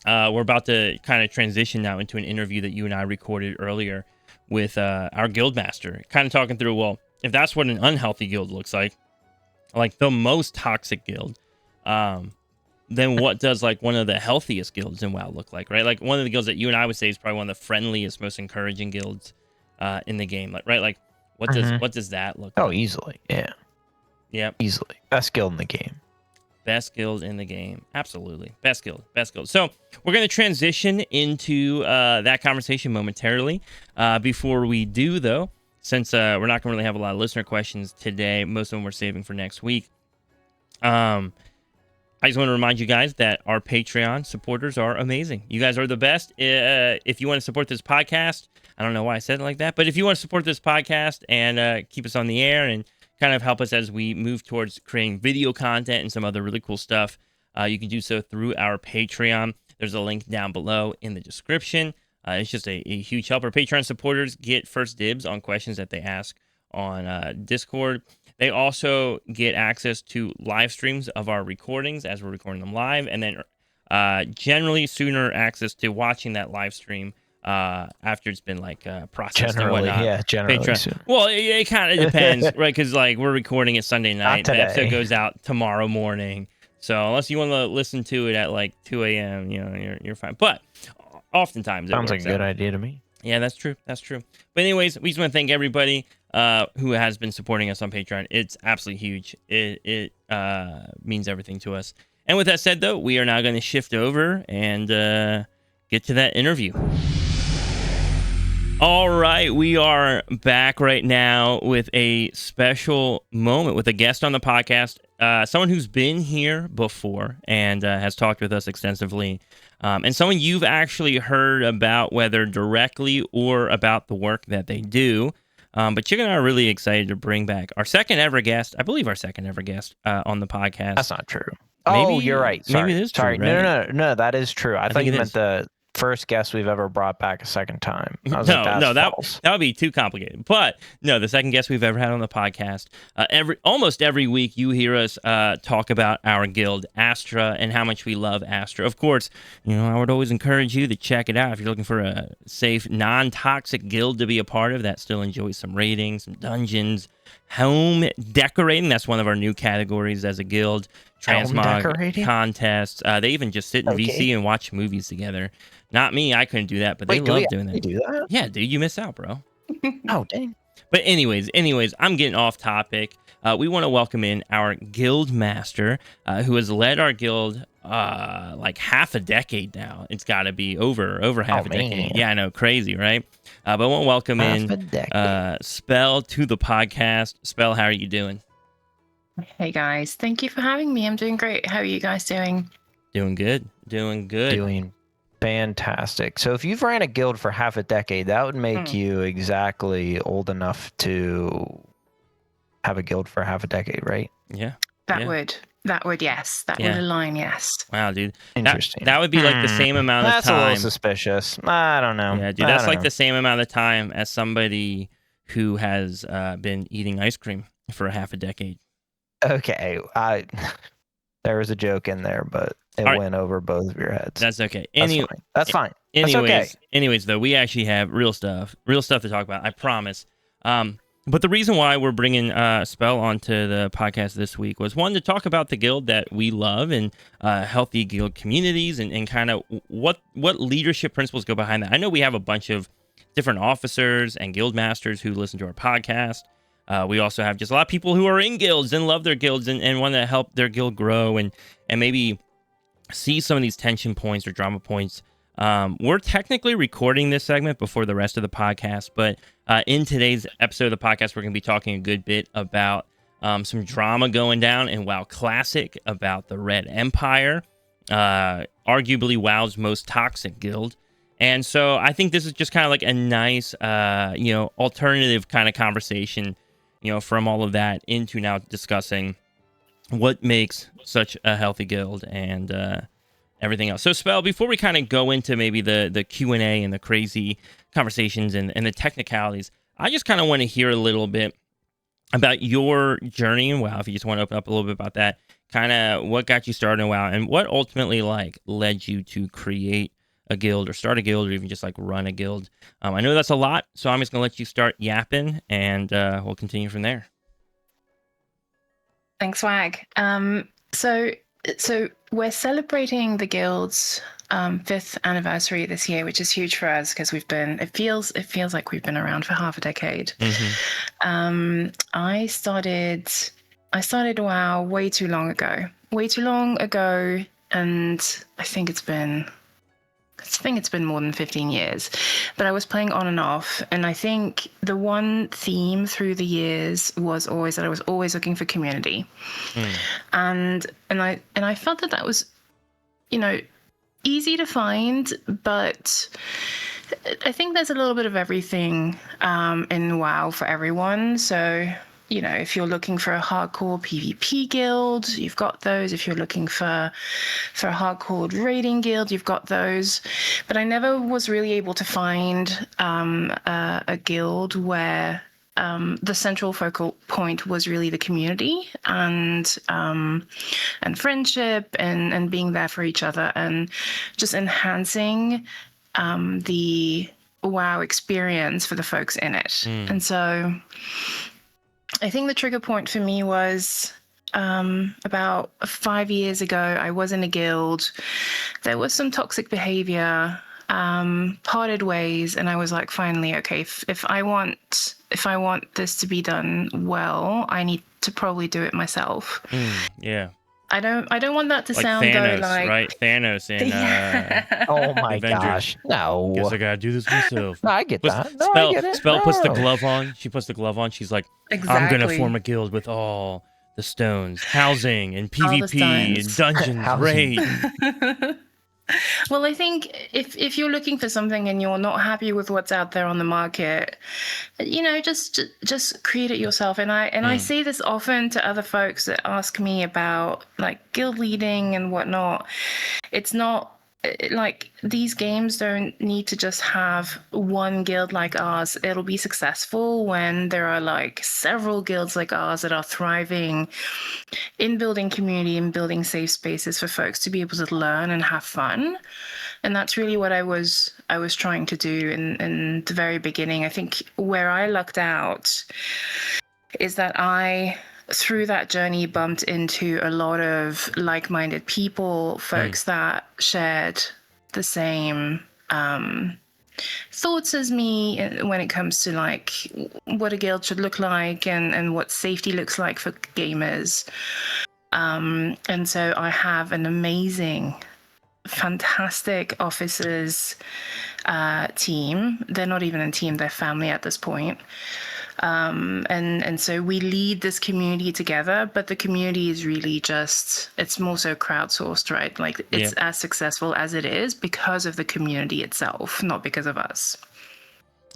we're about to kind of transition now into an interview that you and I recorded earlier with our guild master, kind of talking through, well, if that's what an unhealthy guild looks like the most toxic guild, then what does like one of the healthiest guilds in WoW look like, right? Like one of the guilds that you and I would say is probably one of the friendliest, most encouraging guilds in the game, like, right? Like what does that look like? Oh, easily, yeah. Yep. Easily. Best guild in the game. Best guild in the game. Absolutely. Best guild. So we're going to transition into that conversation momentarily. Before we do, though, since we're not going to really have a lot of listener questions today, most of them we're saving for next week. I just want to remind you guys that our Patreon supporters are amazing. You guys are the best. If you want to support this podcast, I don't know why I said it like that, but if you want to support this podcast and keep us on the air and kind of help us as we move towards creating video content and some other really cool stuff, you can do so through our Patreon. There's a link down below in the description. It's just a huge help. Our Patreon supporters get first dibs on questions that they ask on Discord. They also get access to live streams of our recordings as we're recording them live, and then generally sooner access to watching that live stream after it's been like processed and whatnot. Yeah, generally soon. Well, it kind of depends, right? Because like we're recording it Sunday night. The episode goes out tomorrow morning. So unless you want to listen to it at like 2 a.m., you know, you're fine. But oftentimes sounds like a good idea to me. Yeah, that's true. But anyways, we just want to thank everybody who has been supporting us on Patreon. It's absolutely huge. It means everything to us. And with that said, though, we are now going to shift over and get to that interview. All right, we are back right now with a special moment with a guest on the podcast, someone who's been here before and has talked with us extensively, and someone you've actually heard about, whether directly or about the work that they do. But Chick and I are really excited to bring back our second ever guest, I believe our second ever guest on the podcast. That's not true. Maybe, you're right. Sorry. Maybe it is true. Sorry. Right? No, that is true. I thought you meant the first guest we've ever brought back a second time. That would be too complicated. But no, the second guest we've ever had on the podcast. Almost every week you hear us talk about our guild, Astra, and how much we love Astra. Of course, you know, I would always encourage you to check it out if you're looking for a safe, non-toxic guild to be a part of that still enjoys some raiding, some dungeons, home decorating. That's one of our new categories as a guild. Transmog contests. They even just sit in VC and watch movies together. Not me, I couldn't do that, but they love doing that. Do that. Yeah, dude, you miss out, bro. Oh, dang. But anyways, I'm getting off topic. We want to welcome in our guild master, who has led our guild like half a decade now. It's got to be over half a decade. Man. Yeah, I know, crazy, right? But I want to welcome in Spell to the podcast. Spell, how are you doing? Hey guys, thank you for having me. I'm doing great. How are you guys doing? Doing good. Doing fantastic. So if you've ran a guild for half a decade, that would make you exactly old enough to have a guild for half a decade, right? Yeah. That would, yes. That would align, yes. Wow, dude. Interesting. That would be like the same amount of time. That's a little suspicious. I don't know. Yeah, dude, that's like the same amount of time as somebody who has been eating ice cream for a half a decade. Okay, there was a joke in there, but it went over both of your heads. That's okay. That's fine. Anyways, though, we actually have real stuff to talk about. I promise. But the reason why we're bringing Spell onto the podcast this week was, one, to talk about the guild that we love and healthy guild communities and kind of what leadership principles go behind that. I know we have a bunch of different officers and guild masters who listen to our podcast. We also have just a lot of people who are in guilds and love their guilds and want to help their guild grow and maybe see some of these tension points or drama points. We're technically recording this segment before the rest of the podcast, but in today's episode of the podcast, we're going to be talking a good bit about some drama going down in WoW Classic about the Red Empire, arguably WoW's most toxic guild. And so I think this is just kind of like a nice, alternative kind of conversation, from all of that into now discussing what makes such a healthy guild and everything else. So, Spell, before we kind of go into maybe the Q&A and the crazy conversations and the technicalities, I just kind of want to hear a little bit about your journey in WoW. If you just want to open up a little bit about that, kind of what got you started in WoW and what ultimately led you to create a guild or start a guild or even just run a guild. I know that's a lot, so I'm just going to let you start yapping and we'll continue from there. Thanks, Wag. So we're celebrating the guild's 5th anniversary this year, which is huge for us because it feels like we've been around for half a decade. Mm-hmm. I started WoW way too long ago, and I think it's been more than 15 years, but I was playing on and off. And I think the one theme through the years was always that I was always looking for community. And I felt that was, easy to find, but I think there's a little bit of everything in WoW for everyone. So, if you're looking for a hardcore PvP guild, you've got those. If you're looking for a hardcore raiding guild, you've got those. But I never was really able to find a guild where the central focal point was really the community and friendship and being there for each other and just enhancing the WoW experience for the folks in it. And so I think the trigger point for me was about 5 years ago. I was in a guild. There was some toxic behavior, parted ways, and I was like, finally, okay, if I want this to be done well, I need to probably do it myself. Yeah. I don't want that to sound Thanos, though like right? Thanos in Oh my Avengers. gosh. No. Guess I gotta do this myself. No, I get that. No, Spell, I get it. Spell puts the No. glove on. She puts the glove on. She's like, exactly. I'm gonna form a guild with all the stones, housing and All the PvP and stones. dungeons, Housing. raid. Well, I think if you're looking for something and you're not happy with what's out there on the market, just create it yourself. And I say this often to other folks that ask me about guild leading and whatnot. It's not these games don't need to just have one guild like ours. It'll be successful when there are several guilds like ours that are thriving in building community and building safe spaces for folks to be able to learn and have fun. And that's really what I was trying to do in the very beginning. I think where I lucked out is that I, through that journey, bumped into a lot of like-minded people, folks that shared the same thoughts as me when it comes to what a guild should look like and what safety looks like for gamers. And so I have an amazing, fantastic officers team. They're not even a team, they're family at this point. And so we lead this community together, but the community is really it's more so crowdsourced, right? It's as successful as it is because of the community itself, not because of us.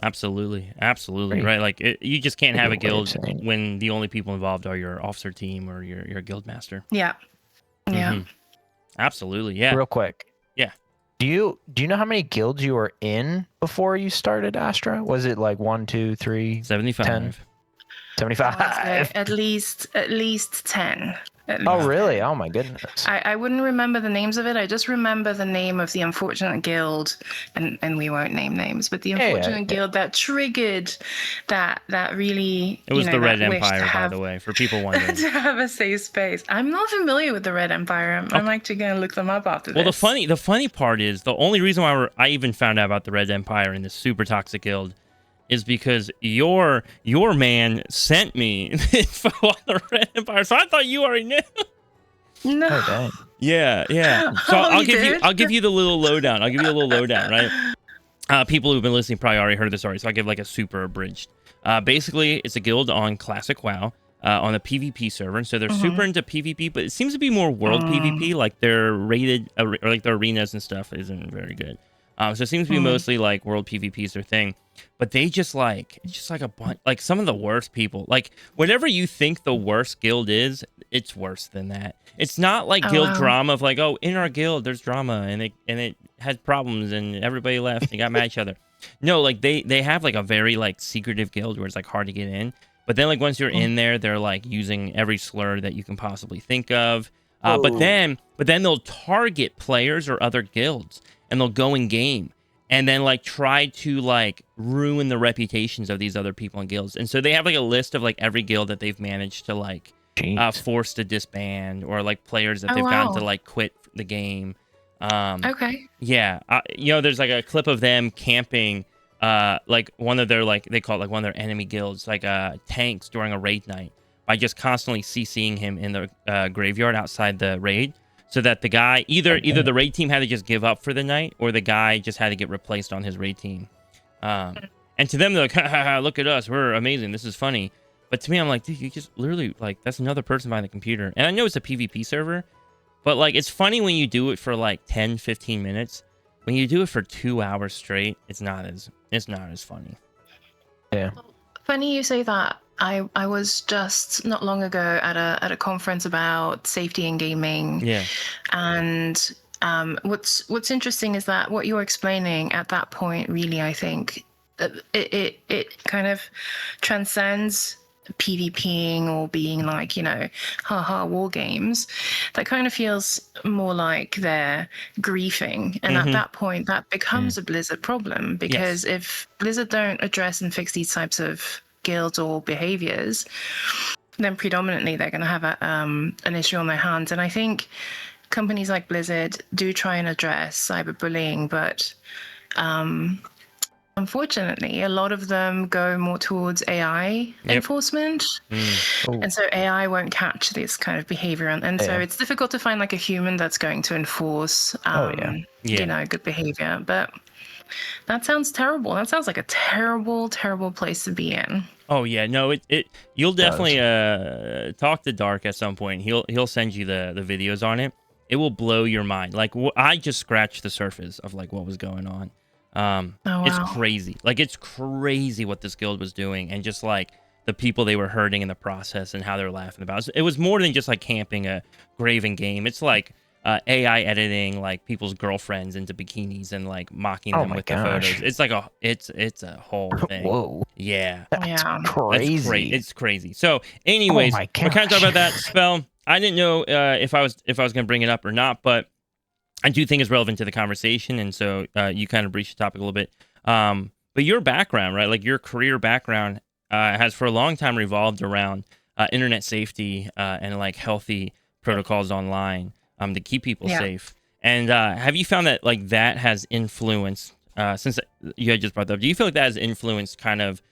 Absolutely. Right. You just can't have a guild when the only people involved are your officer team or your guild master. Yeah. Mm-hmm. Absolutely. Yeah. Real quick. Yeah. Do you know how many guilds you were in before you started Astra? Was it 1, 2, 3, 75. 10? 75. At least 10. Oh, really? Oh, my goodness. I wouldn't remember the names of it. I just remember the name of the unfortunate guild, and we won't name names, but the unfortunate guild that triggered that really. It was the Red Empire, by the way, for people wondering. To have a safe space. I'm not familiar with the Red Empire. I'm actually going to look them up after this. Well, the funny part is the only reason why I even found out about the Red Empire and this super toxic guild is because your man sent me the info on the Red Empire, so I thought you already knew. No. Oh, dang. Yeah, yeah. So Oh, I'll you give you did? I'll give you the little lowdown. I'll give you the little lowdown, right? People who've been listening probably already heard the story, so I'll give like a super abridged. Basically, it's a guild on Classic WoW on the PvP server, and so they're super into PvP, but it seems to be more world PvP. Like their rated or like their arenas and stuff isn't very good. So it seems to be mostly like world PvP is their thing. But they just like it's just like a bunch like some of the worst people. Like whatever you think the worst guild is, it's worse than that. It's not like Oh, guild wow. drama of like, oh, in our guild there's drama and it had problems and everybody left and got mad at each other. No, like they have like a very like secretive guild where it's like hard to get in. But then like once you're in there, they're like using every slur that you can possibly think of. But then they'll target players or other guilds and they'll go in game and then like try to like ruin the reputations of these other people in guilds. And so they have like a list of like every guild that they've managed to like force to disband or like players that they've gotten to like quit the game. Okay. Yeah, there's like a clip of them camping, like one of their like they call it like one of their enemy guilds, like tanks during a raid night by just constantly CCing him in the graveyard outside the raid, so that the guy either the raid team had to just give up for the night or the guy just had to get replaced on his raid team. And to them they're like, ha, ha, ha, look at us, we're amazing, this is funny. But to me, I'm like, dude, you just literally like that's another person behind the computer. And I know it's a PvP server. But, like, it's funny when you do it for, like, 10, 15 minutes. When you do it for 2 hours straight, it's not as funny. Yeah. Funny you say that. I was just not long ago at a conference about safety in gaming. Yeah. And what's interesting is that what you're explaining at that point, really, I think, it kind of transcends PvPing or being like, haha, war games. That kind of feels more like they're griefing. And at that point, that becomes a Blizzard problem, because if Blizzard don't address and fix these types of guilds or behaviors, then predominantly they're going to have an issue on their hands. And I think companies like Blizzard do try and address cyberbullying, but unfortunately, a lot of them go more towards AI enforcement. And so AI won't catch this kind of behavior. And so it's difficult to find like a human that's going to enforce, good behavior. But that sounds terrible. That sounds like a terrible, terrible place to be in. Oh yeah, no, you'll definitely talk to Dark at some point. He'll send you the videos on it. It will blow your mind. Like I just scratched the surface of like what was going on. It's crazy. Like it's crazy what this guild was doing, and just like the people they were hurting in the process and how they're laughing about it. It was more than just like camping a Graven game. It's like AI editing like people's girlfriends into bikinis and like mocking them with the photos. It's like it's a whole thing. Whoa. Yeah. That's crazy. It's crazy. So anyways, we're kind of talking about that spell. I didn't know if I was going to bring it up or not, but I do think it's relevant to the conversation, and so you kind of breached the topic a little bit. But your background, right, like your career background has for a long time revolved around internet safety and like healthy protocols online to keep people safe. And have you found that like that has influenced, since you had just brought that up, do you feel like that has influenced kind of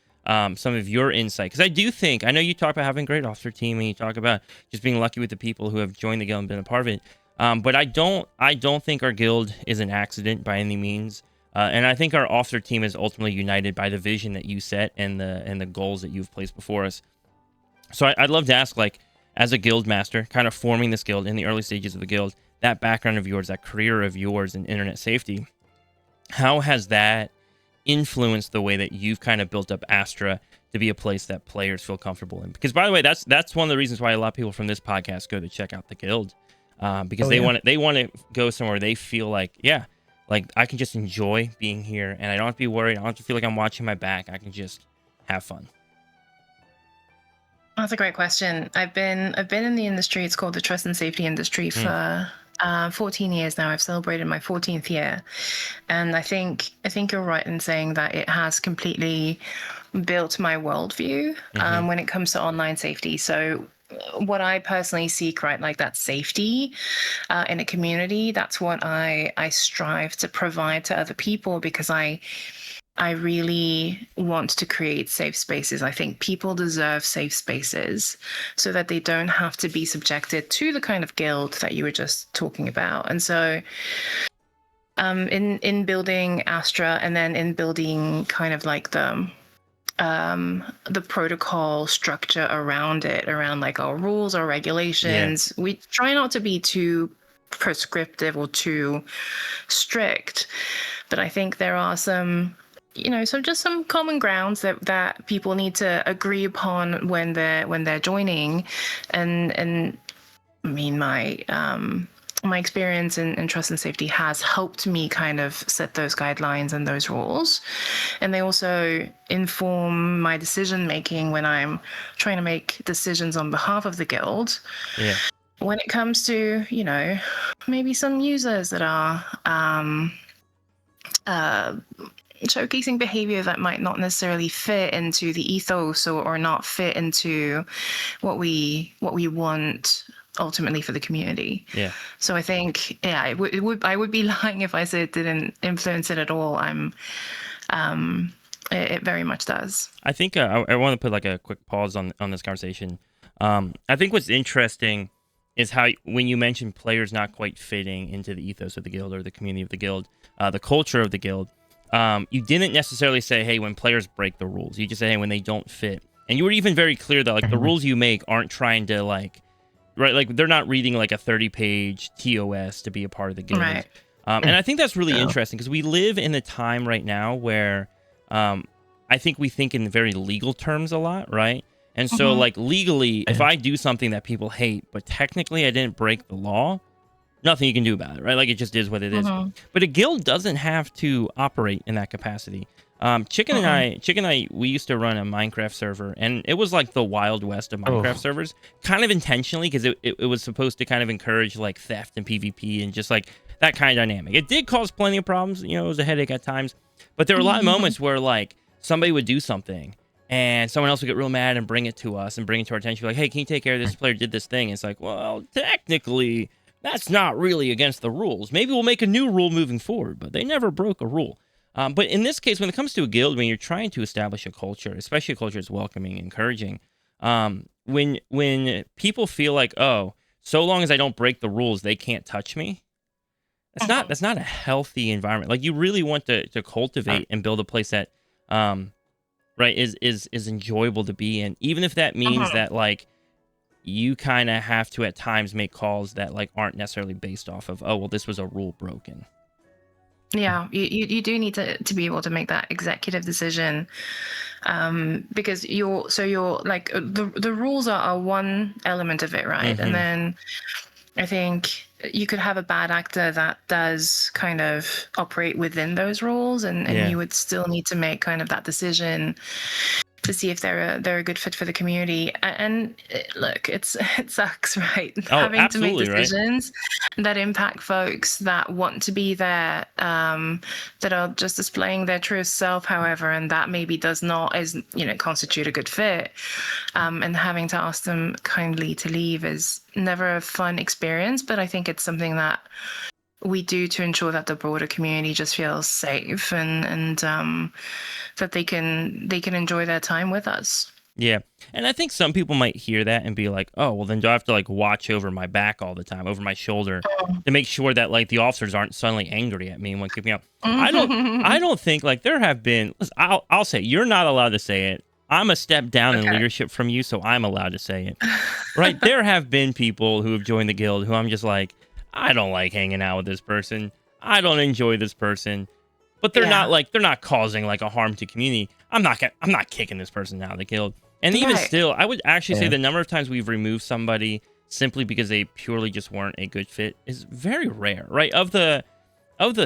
some of your insight? Because I know you talk about having a great officer team, and you talk about just being lucky with the people who have joined the guild and been a part of it. But I don't think our guild is an accident by any means. And I think our officer team is ultimately united by the vision that you set and the goals that you've placed before us. So I'd love to ask, like, as a guild master, kind of forming this guild in the early stages of the guild, that background of yours, that career of yours in internet safety, how has that influenced the way that you've kind of built up Astra to be a place that players feel comfortable in? Because, by the way, that's one of the reasons why a lot of people from this podcast go to check out the guild. Because they want to go somewhere they feel like I can just enjoy being here, and I don't have to be worried. I don't have to feel like I'm watching my back. I can just have fun. That's a great question. I've been in the industry. It's called the trust and safety industry for 14 years now. I've celebrated my 14th year, and I think you're right in saying that it has completely built my worldview when it comes to online safety. So what I personally seek, right, like that safety in a community, that's what I strive to provide to other people, because I I really want to create safe spaces. I think people deserve safe spaces so that they don't have to be subjected to the kind of guilt that you were just talking about. And so in building Astra, and then in building kind of like the protocol structure around it, around like our rules, our regulations, we try not to be too prescriptive or too strict, but I think there are some common grounds that people need to agree upon when they're joining. And I mean, my experience in trust and safety has helped me kind of set those guidelines and those rules, and they also inform my decision making when I'm trying to make decisions on behalf of the guild. When it comes to maybe some users that are showcasing behavior that might not necessarily fit into the ethos or not fit into what we want ultimately for the community. So I think I would be lying if I said it didn't influence it at all. It very much does. I think I want to put like a quick pause on this conversation. I think what's interesting is how when you mention players not quite fitting into the ethos of the guild or the community of the guild, the culture of the guild, you didn't necessarily say, hey, when players break the rules. You just say, hey, when they don't fit. And you were even very clear that like the rules you make aren't trying to like, right, like they're not reading like a 30-page TOS to be a part of the guild. Right. And I think that's really interesting because we live in a time right now where I think we think in very legal terms a lot, right? And so like legally, if I do something that people hate, but technically I didn't break the law, nothing you can do about it, right? Like it just is what it is. But a guild doesn't have to operate in that capacity. Chicken and I, we used to run a Minecraft server, and it was like the Wild West of Minecraft servers, kind of intentionally, because it was supposed to kind of encourage like theft and PvP and just like that kind of dynamic. It did cause plenty of problems, it was a headache at times, but there were a lot of moments where like somebody would do something and someone else would get real mad and bring it to us and bring it to our attention, like, hey, can you take care of this? Player did this thing. And it's like, well, technically that's not really against the rules. Maybe we'll make a new rule moving forward, but they never broke a rule. But in this case, when it comes to a guild, when you're trying to establish a culture, especially a culture that's welcoming, encouraging, when people feel like, oh, so long as I don't break the rules, they can't touch me. That's not a healthy environment. Like you really want to cultivate and build a place that, right, is enjoyable to be in, even if that means that like you kind of have to at times make calls that like aren't necessarily based off of, oh, well, this was a rule broken. Yeah, you do need to be able to make that executive decision, because you're like the rules are one element of it, right? And then I think you could have a bad actor that does kind of operate within those rules, and you would still need to make kind of that decision to see if they're a good fit for the community. And look, it sucks, right? Having to make decisions that impact folks that want to be there, that are just displaying their true self, however, and that maybe does not constitute a good fit. And having to ask them kindly to leave is never a fun experience, but I think it's something that we do to ensure that the broader community just feels safe and that they can enjoy their time with us. Yeah. And I think some people might hear that and be like, oh, well, then do I have to like watch over my back all the time, over my shoulder, to make sure that like the officers aren't suddenly angry at me and want to kick me out? I don't think like there have been, I'll say, you're not allowed to say it. I'm a step down in leadership from you, so I'm allowed to say it. Right? There have been people who have joined the guild who I'm just like, I don't like hanging out with this person. I don't enjoy this person. But they're not causing like a harm to community. I'm not kicking this person out of the guild. And even still, I would actually say the number of times we've removed somebody simply because they purely just weren't a good fit is very rare, right? Of the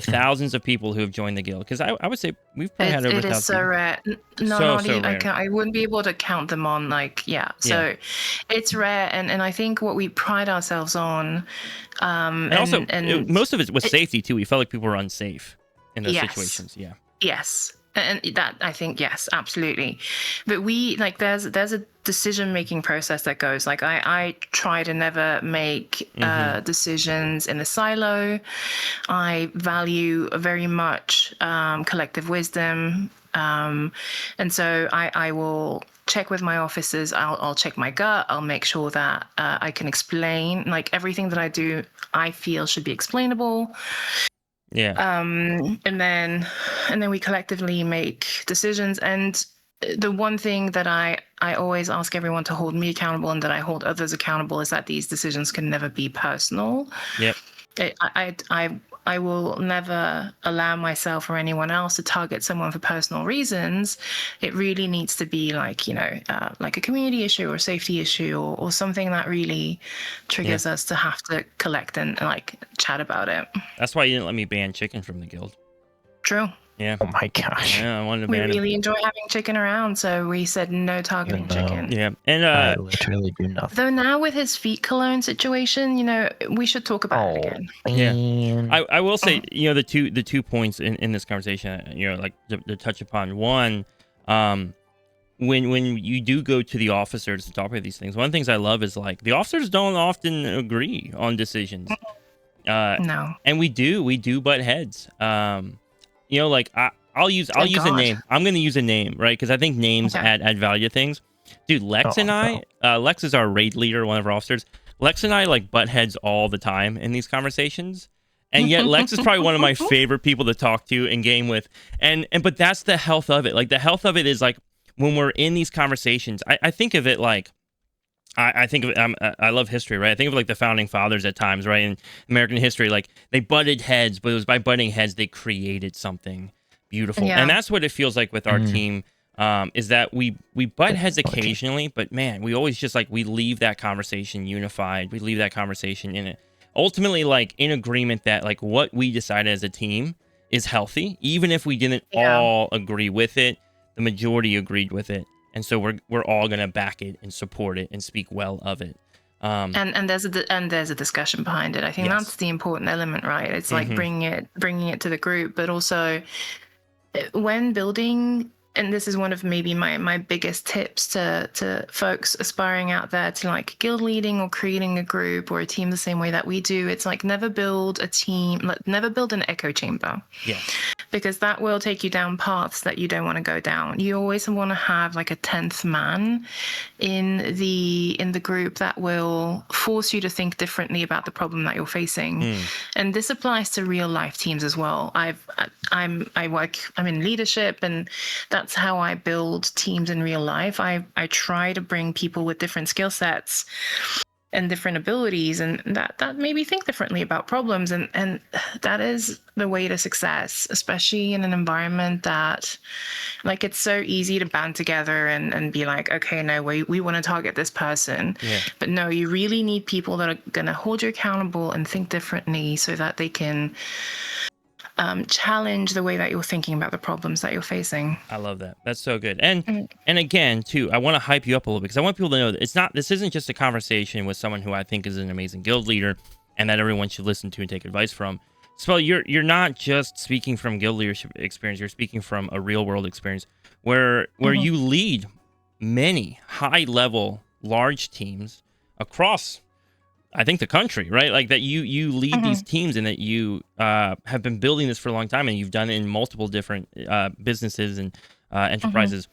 thousands of people who have joined the guild, because I would say we've probably had over 1,000. It is so rare. Rare. I wouldn't be able to count them on So it's rare, and I think what we pride ourselves on, and also most of it was safety too. We felt like people were unsafe in those situations. Yeah. Yes. And that, I think, yes, absolutely. But we there's a decision-making process that goes, like, I try to never make decisions in a silo. I value very much collective wisdom, And so I will check with my officers. I'll check my gut. I'll make sure that I can explain, like, everything that I do, I feel should be explainable. Yeah. And then we collectively make decisions. And the one thing that I always ask everyone to hold me accountable and that I hold others accountable is that these decisions can never be personal. Yep. I will never allow myself or anyone else to target someone for personal reasons. It really needs to be like, like a community issue or safety issue or something that really triggers us to have to collect and like chat about it. That's why you didn't let me ban chicken from the guild. True. Yeah. Oh my gosh. Yeah, I wanted to We ban really enjoy having chicken around, so we said no targeting chicken. Yeah. And I literally do nothing. Though now with his feet cologne situation, we should talk about it again. Yeah. I will say, the two points in this conversation, like to touch upon. One, when you do go to the officers to talk about these things, one of the things I love is like the officers don't often agree on decisions. No. And we do butt heads. Like I'll use a name. I'm going to use a name, right? Because I think names add value to things. Dude, Lex and I, Lex is our raid leader, one of our officers. Lex and I like butt heads all the time in these conversations. And yet Lex is probably one of my favorite people to talk to and game with. But that's the health of it. Like the health of it is like when we're in these conversations, I think of it like, I think of it, I love history, right? I think of like the founding fathers at times, right? In American history, like they butted heads, but it was by butting heads they created something beautiful. Yeah. And that's what it feels like with our team, is that we butt heads occasionally, but man, we always just like, we leave that conversation unified. We leave that conversation in it. Ultimately, like in agreement that like what we decided as a team is healthy, even if we didn't all agree with it, the majority agreed with it. And so we're all gonna back it and support it and speak well of it. And there's a discussion behind it. I think that's the important element, right? It's like bringing it to the group, but also when building. And this is one of maybe my biggest tips to folks aspiring out there to like guild leading or creating a group or a team the same way that we do. It's like never build a team, never build an echo chamber. Yeah. Because that will take you down paths that you don't want to go down. You always want to have like a 10th man in the group that will force you to think differently about the problem that you're facing. And this applies to real life teams as well. I'm in leadership, and that's how I build teams in real life. I try to bring people with different skill sets and different abilities, and that made me think differently about problems. And that is the way to success, especially in an environment that, like, it's so easy to band together and be like, okay, no, we want to target this person. Yeah. But no, you really need people that are going to hold you accountable and think differently so that they can challenge the way that you're thinking about the problems that you're facing. I love that. That's so good. And again, too, I want to hype you up a little bit because I want people to know that this isn't just a conversation with someone who I think is an amazing guild leader and that everyone should listen to and take advice from. So you're not just speaking from guild leadership experience. You're speaking from a real world experience where you lead many high level large teams across, I think, the country, right? Like that you lead these teams and that you have been building this for a long time and you've done it in multiple different businesses and enterprises.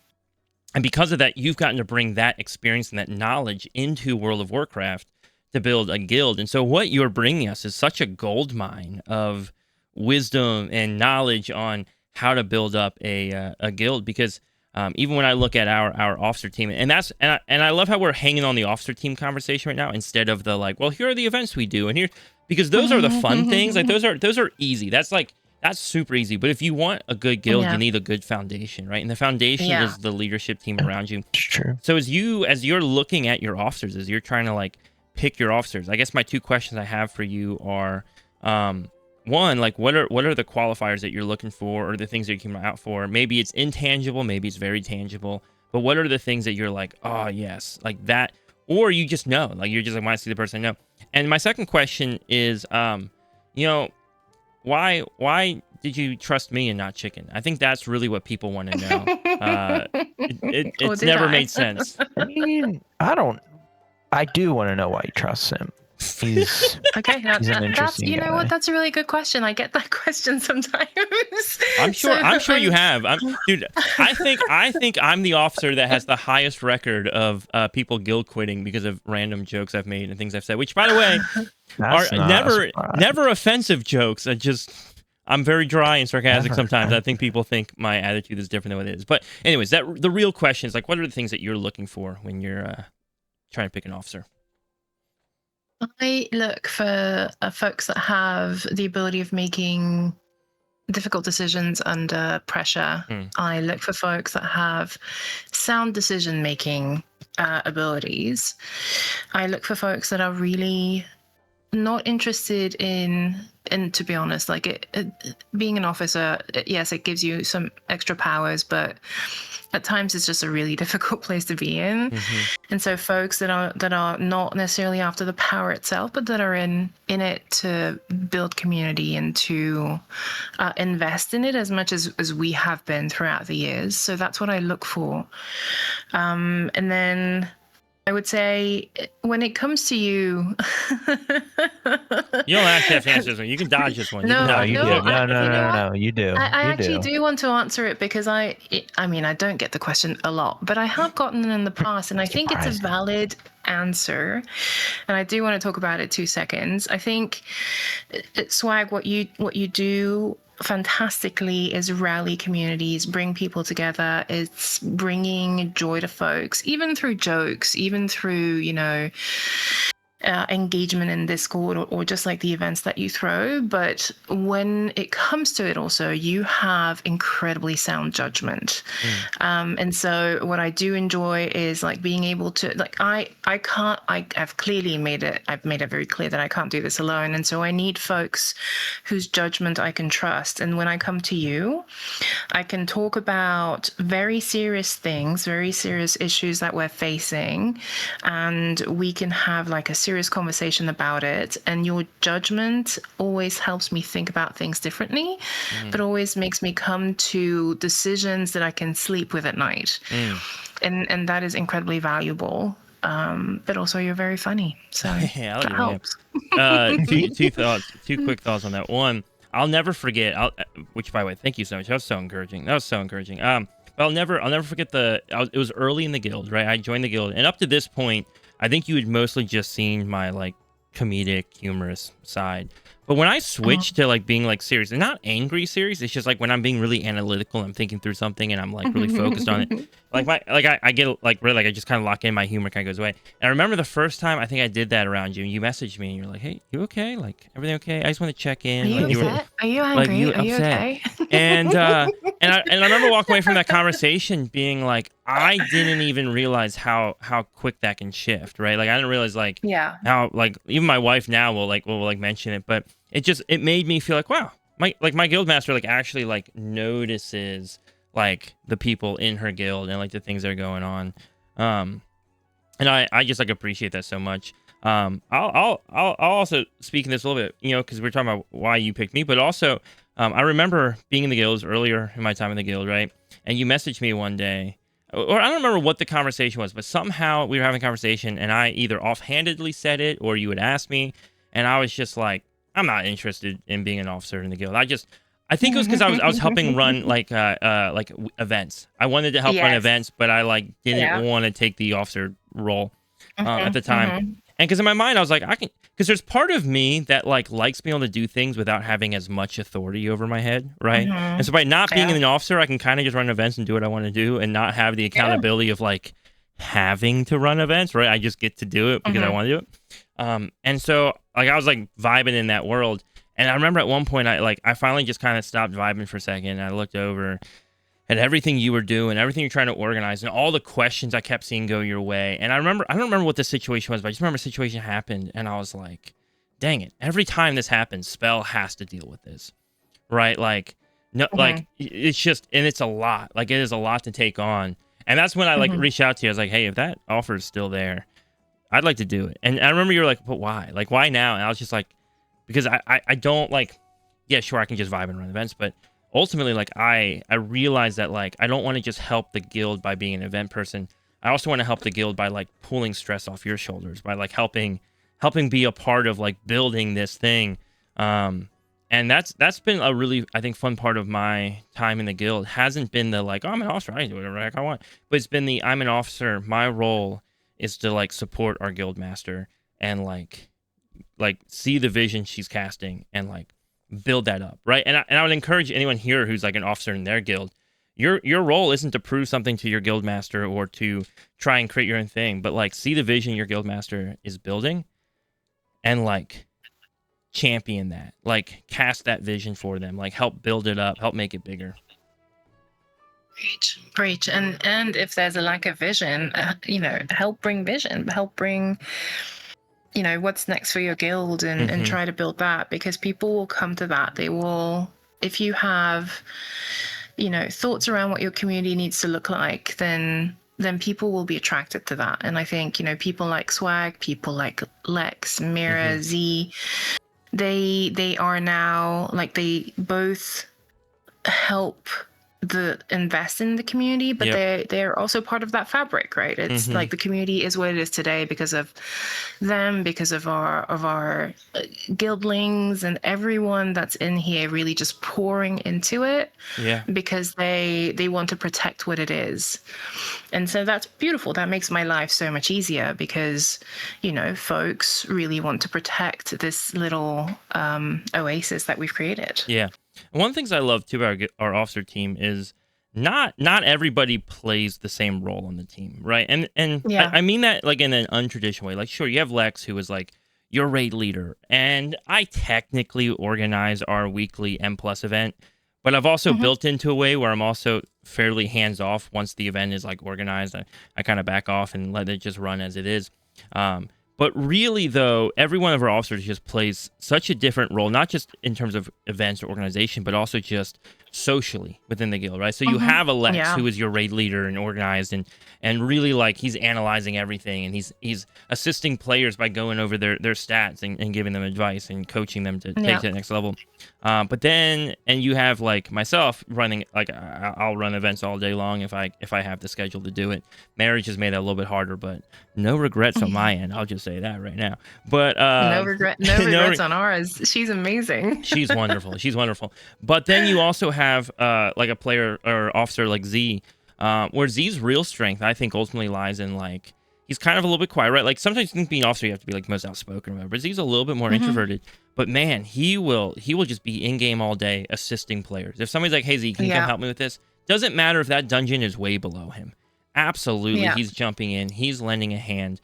And because of that, you've gotten to bring that experience and that knowledge into World of Warcraft to build a guild. And so what you're bringing us is such a gold mine of wisdom and knowledge on how to build up a guild, because even when I look at our officer team, and I love how we're hanging on the officer team conversation right now instead of the like, well, here are the events we do, and here, because those are the fun things. Like those are easy. That's super easy. But if you want a good guild, you need a good foundation, right? And the foundation is the leadership team around you. It's true. So as you're looking at your officers, as you're trying to like pick your officers, I guess my two questions I have for you are, one, like what are the qualifiers that you're looking for, or the things that you're keeping out for? Maybe it's intangible, maybe it's very tangible, but what are the things that you're like, oh yes, like that, or you just know, like you're just like, when I see the person, I know. And my second question is, why did you trust me and not chicken? I think that's really what people want to know. It's never made sense. I mean, I do want to know why you trust him. He's Okay, now He's an that's interesting you know guy. what? That's a really good question. I get that question sometimes. I'm sure you have. Dude, I I think I'm the officer that has the highest record of people guild quitting because of random jokes I've made and things I've said. Which, by the way, That's are not a surprise. never offensive jokes. I'm very dry and sarcastic Never sometimes. I think people think my attitude is different than what it is. But anyways, the real question is like, what are the things that you're looking for when you're trying to pick an officer? I look for folks that have the ability of making difficult decisions under pressure. I look for folks that have sound decision making abilities. I look for folks that are really not interested in, and to be honest, like being an officer, yes, it gives you some extra powers, but at times it's just a really difficult place to be in. And so folks that are not necessarily after the power itself, but that are in it to build community and to invest in it as much as we have been throughout the years. So that's what I look for. And then I would say when it comes to you, You don't actually have to answer this one. You can dodge this one. You can No, dodge you it. do. I- No, you do. I You actually do. do want to answer it because I mean, I don't get the question a lot, but I have gotten it in the past, and I think it's a Surprising. valid answer. And I do want to talk about it 2 seconds. I think, Swag, what you do fantastically is rally communities, bring people together. It's bringing joy to folks, even through jokes, even through, engagement in Discord or just like the events that you throw. But when it comes to it also, you have incredibly sound judgment. And so what I do enjoy is like being able to, like, I've clearly made it very clear that I can't do this alone. And so I need folks whose judgment I can trust. And when I come to you, I can talk about very serious things, very serious issues that we're facing, and we can have like a serious conversation about it. And your judgment always helps me think about things differently, but always makes me come to decisions that I can sleep with at night. And that is incredibly valuable. But also you're very funny, so Yeah, that helps. two quick thoughts on that. One, I'll never forget. Which, by the way, thank you so much. That was so encouraging. But I'll never forget it was early in the guild, right? I joined the guild, and up to this point, I think you had mostly just seen my like comedic, humorous side. But when I switched to like being like serious, and not angry serious, it's just like when I'm being really analytical, I'm thinking through something, and I'm like really focused on it. I get like really like I just kind of lock in, my humor kind of goes away. And I remember the first time I think I did that around you. You messaged me and you're like, "Hey, you okay? Like everything okay? I just want to check in." Are you upset? Are you angry? Like, you Are you upset. okay? And I remember walking away from that conversation being like, I didn't even realize how quick that can shift, right? Like I didn't realize like how like even my wife now will mention it, but it made me feel like, wow, my guildmaster like actually like notices like the people in her guild and like the things that are going on. And I just like appreciate that so much. I'll also speak in this a little bit, because we're talking about why you picked me, but also I remember being in the guilds earlier in my time in the guild, right? And you messaged me one day, or I don't remember what the conversation was, but somehow we were having a conversation and I either offhandedly said it or you had asked me, and I was just like, I'm not interested in being an officer in the guild. I think it was because I was helping run like events. I wanted to help run events, but I like didn't want to take the officer role at the time. And because in my mind I was like, because there's part of me that like likes being able to do things without having as much authority over my head, right? And so by not being an officer, I can kind of just run events and do what I want to do and not have the accountability of like having to run events, right? I just get to do it because I want to do it. And so like I was like vibing in that world. And I remember at one point I finally just kind of stopped vibing for a second, and I looked over at everything you were doing, everything you're trying to organize, and all the questions I kept seeing go your way. And I don't remember what the situation was, but I just remember a situation happened, and I was like, dang it, every time this happens, Spell has to deal with this, right? Like, no, like it's just, and it's a lot. Like it is a lot to take on. And that's when I like reached out to you. I was like, hey, if that offer is still there, I'd like to do it. And I remember you were like, but why? Like, why now? And I was just like, because I don't like, yeah, sure, I can just vibe and run events, but ultimately, like, I realized that, like, I don't want to just help the guild by being an event person. I also want to help the guild by, like, pulling stress off your shoulders, by, like, helping helping be a part of like building this thing. And that's been a really, I think, fun part of my time in the guild. Hasn't been the like, oh, I'm an officer, I can do whatever the heck I want, but it's been the I'm an officer. My role is to like support our guild master and like see the vision she's casting and like build that up, right? And I would encourage anyone here who's like an officer in their guild. Your role isn't to prove something to your guild master or to try and create your own thing, but like see the vision your guild master is building and like champion that, like cast that vision for them, like help build it up, help make it bigger. Preach. And if there's a lack of vision, help bring vision, help bring, what's next for your guild and try to build that, because people will come to that. They will, if you have, thoughts around what your community needs to look like, then people will be attracted to that. And I think, people like Swag, people like Lex, Mira, Z, they are now like, they both help invest in the community, but they're also part of that fabric, right? It's like the community is what it is today because of them, because of our guildlings and everyone that's in here really just pouring into it, because they want to protect what it is. And so that's beautiful. That makes my life so much easier because folks really want to protect this little oasis that we've created. And one of the things I love too about our officer team is not everybody plays the same role on the team, right? And I mean that like in an untraditional way. Like, sure, you have Lex, who is like your raid leader, and I technically organize our weekly M+ event, but I've also built into a way where I'm also fairly hands off. Once the event is like organized, I kind of back off and let it just run as it is. But really, though, every one of our officers just plays such a different role, not just in terms of events or organization, but also just socially within the guild, right? So you have a Lex who is your raid leader and organized and really like he's analyzing everything and he's assisting players by going over their stats and giving them advice and coaching them to take to the next level. But then, and you have like myself running, like I'll run events all day long if I have the schedule to do it. Marriage has made that a little bit harder, but no regrets on my end. I'll just say that right now. But no regrets on ours. She's amazing. She's wonderful. She's wonderful. But then you also have like a player or officer like Z, where Z's real strength, I think, ultimately lies in like he's kind of a little bit quiet, right? Like sometimes you think being an officer you have to be like most outspoken or whatever. But Z's a little bit more introverted. But man, he will just be in game all day assisting players. If somebody's like, "Hey Z, can you come help me with this?" Doesn't matter if that dungeon is way below him. Absolutely, he's jumping in. He's lending a hand.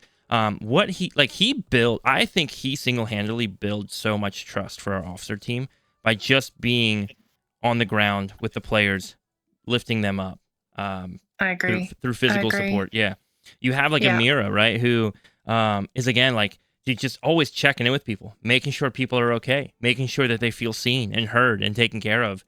What he built, I think he single-handedly built so much trust for our officer team by just being on the ground with the players, lifting them up. I agree. Through physical support. Yeah. You have like a Mira, right, who is again like just always checking in with people, making sure people are okay, making sure that they feel seen and heard and taken care of.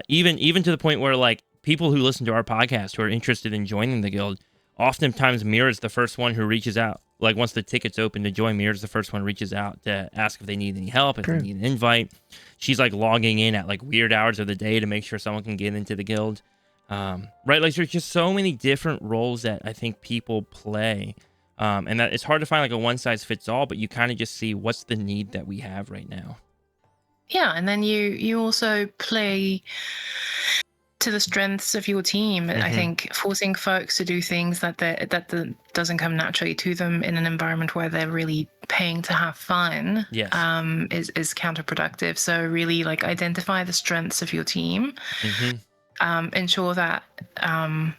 Even to the point where like people who listen to our podcast who are interested in joining the guild, oftentimes Mira's the first one who reaches out. Like once the ticket's open to join, Mira's the first one who reaches out to ask if they need any help, if they need an invite. She's like logging in at like weird hours of the day to make sure someone can get into the guild. Right? Like there's just so many different roles that I think people play. And that it's hard to find like a one size fits all, but you kind of just see what's the need that we have right now. Yeah, and then you also play to the strengths of your team. I think forcing folks to do things that doesn't come naturally to them in an environment where they're really paying to have fun is counterproductive. So really like identify the strengths of your team, ensure that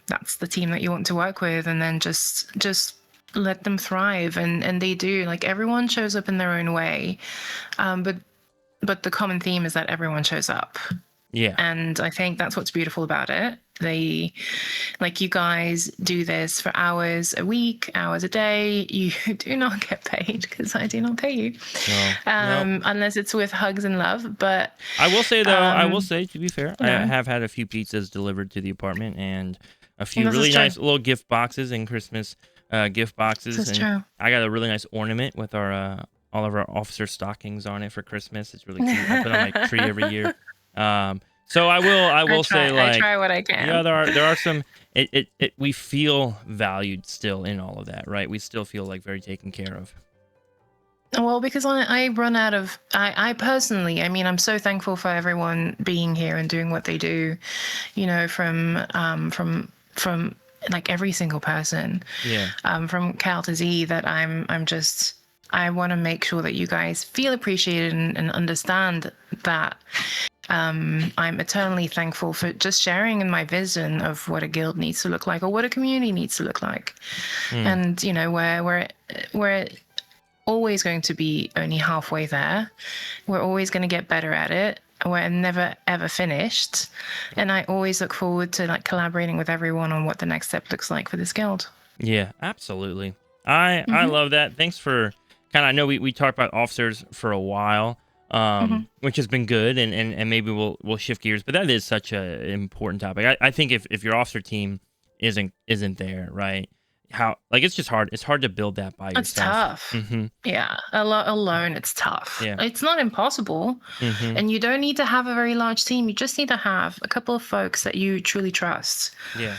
that's the team that you want to work with, and then just let them thrive. And they do. Like everyone shows up in their own way, but the common theme is that everyone shows up. Yeah. And I think that's what's beautiful about it. They, like you guys do this for hours a week, hours a day. You do not get paid because I do not pay you. No. Unless it's with hugs and love. But I will say though, to be fair, I have had a few pizzas delivered to the apartment and a few really nice little gift boxes and Christmas gift boxes. That's and true. I got a really nice ornament with our all of our officer stockings on it for Christmas. It's really cute. I put it on my tree every year. So I will say like I try what I can. Yeah, there are some. We feel valued still in all of that, right? We still feel like very taken care of. Well, because I run out of I personally, I mean, I'm so thankful for everyone being here and doing what they do, you know, from like every single person, Yeah. from Cal to Z, that I'm just I want to make sure that you guys feel appreciated and understand that I'm eternally thankful for just sharing in my vision of what a guild needs to look like or what a community needs to look like. And you know, we're always going to be only halfway there. We're always going to get better at it. We're never ever finished. And I always look forward to like collaborating with everyone on what the next step looks like for this guild. Yeah, absolutely. I love that. Thanks for I know we talked about officers for a while, which has been good, and maybe we'll shift gears, but that is such an important topic. I think if your officer team isn't there, right? How it's just hard. It's hard to build that by yourself. It's tough. Yeah, alone it's tough. Yeah. It's not impossible, and you don't need to have a very large team. You just need to have a couple of folks that you truly trust. Yeah.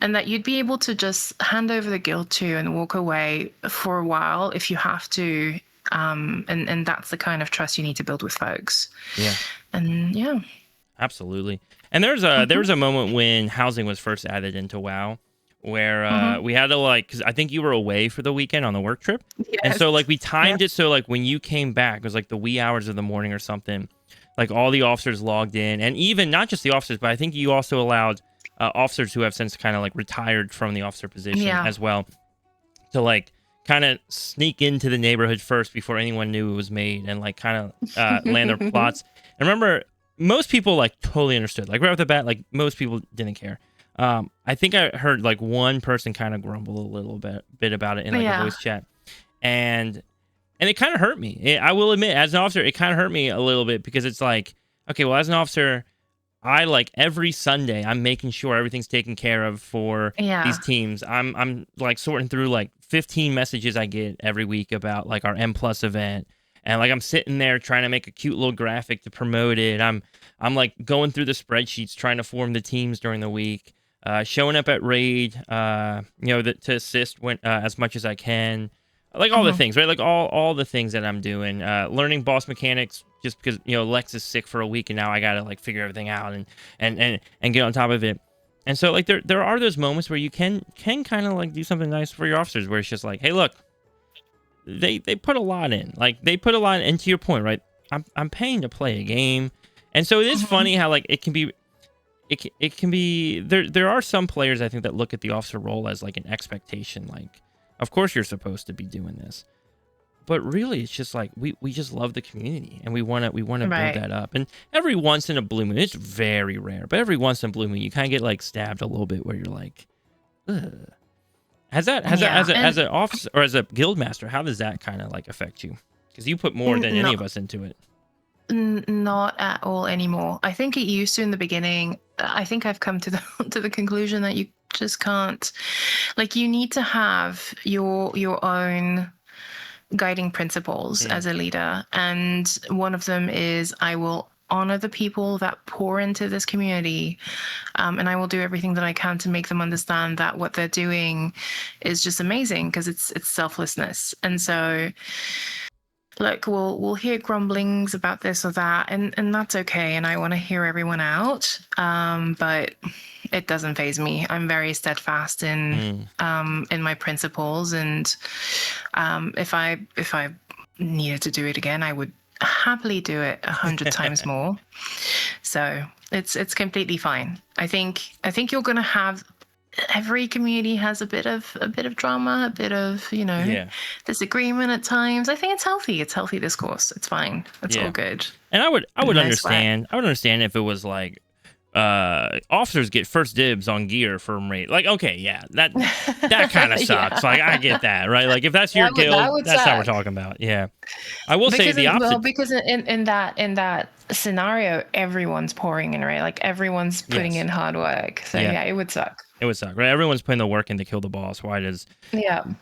And that you'd be able to just hand over the guild to and walk away for a while if you have to. And that's the kind of trust you need to build with folks. Yeah. And yeah. Absolutely. And there was a moment when housing was first added into WoW where we had to because I think you were away for the weekend on the work trip. Yes. And so we timed it so when you came back, it was the wee hours of the morning or something. All the officers logged in, and even not just the officers, but I think you also allowed officers who have since kind of retired from the officer position as well to kind of sneak into the neighborhood first before anyone knew it was made, and kind of land their plots. And remember, most people totally understood. Right off the bat, most people didn't care. I think I heard one person kind of grumble a little bit about it in a voice chat, and it kind of hurt me. I will admit, as an officer, it kind of hurt me a little bit, because it's okay, well, as an officer, I every Sunday I'm making sure everything's taken care of for these teams. I'm sorting through 15 messages I get every week about our M+ event, and I'm sitting there trying to make a cute little graphic to promote it. I'm going through the spreadsheets trying to form the teams during the week, showing up at raid, to assist when as much as I can. All the things, right? All the things that I'm doing, learning boss mechanics, just because Lex is sick for a week, and now I gotta figure everything out and get on top of it. And so there are those moments where you can kind of do something nice for your officers, where it's just hey, look, they put a lot in, they put a lot in, and to your point, right? I'm paying to play a game, and so it is funny how it can be there are some players, I think, that look at the officer role as an expectation, of course you're supposed to be doing this, but really it's just we just love the community, and we want to build that up. And every once in a blue moon, it's very rare, but every once in a blue moon you kind of get stabbed a little bit, where you're ugh. Has that as an officer or as a guild master, how does that kind of affect you? Because you put more than any of us into it. Not at all anymore. I think it used to in the beginning. I think I've come to the conclusion that you just can't, you need to have your own guiding principles as a leader, and one of them is I will honor the people that pour into this community, and I will do everything that I can to make them understand that what they're doing is just amazing, because it's selflessness. And so we'll hear grumblings about this or that, and that's okay, and I want to hear everyone out, but it doesn't faze me. I'm very steadfast in my principles, and if I needed to do it again, I would happily do it 100 times more. So it's completely fine. I think you're gonna have, every community has a bit of drama, a bit of disagreement at times. I think it's healthy. It's healthy discourse. It's fine. It's all good. And I would understand. I would understand if it was officers get first dibs on gear from raid. Okay, yeah, that kind of sucks. I get that, right? If that's your guild, that's how we're talking about. Yeah, I will say the opposite. Well, because in that scenario, everyone's pouring in, right? Everyone's putting in hard work. So yeah, it would suck. It would suck, right? Everyone's putting the work in to kill the boss. Why does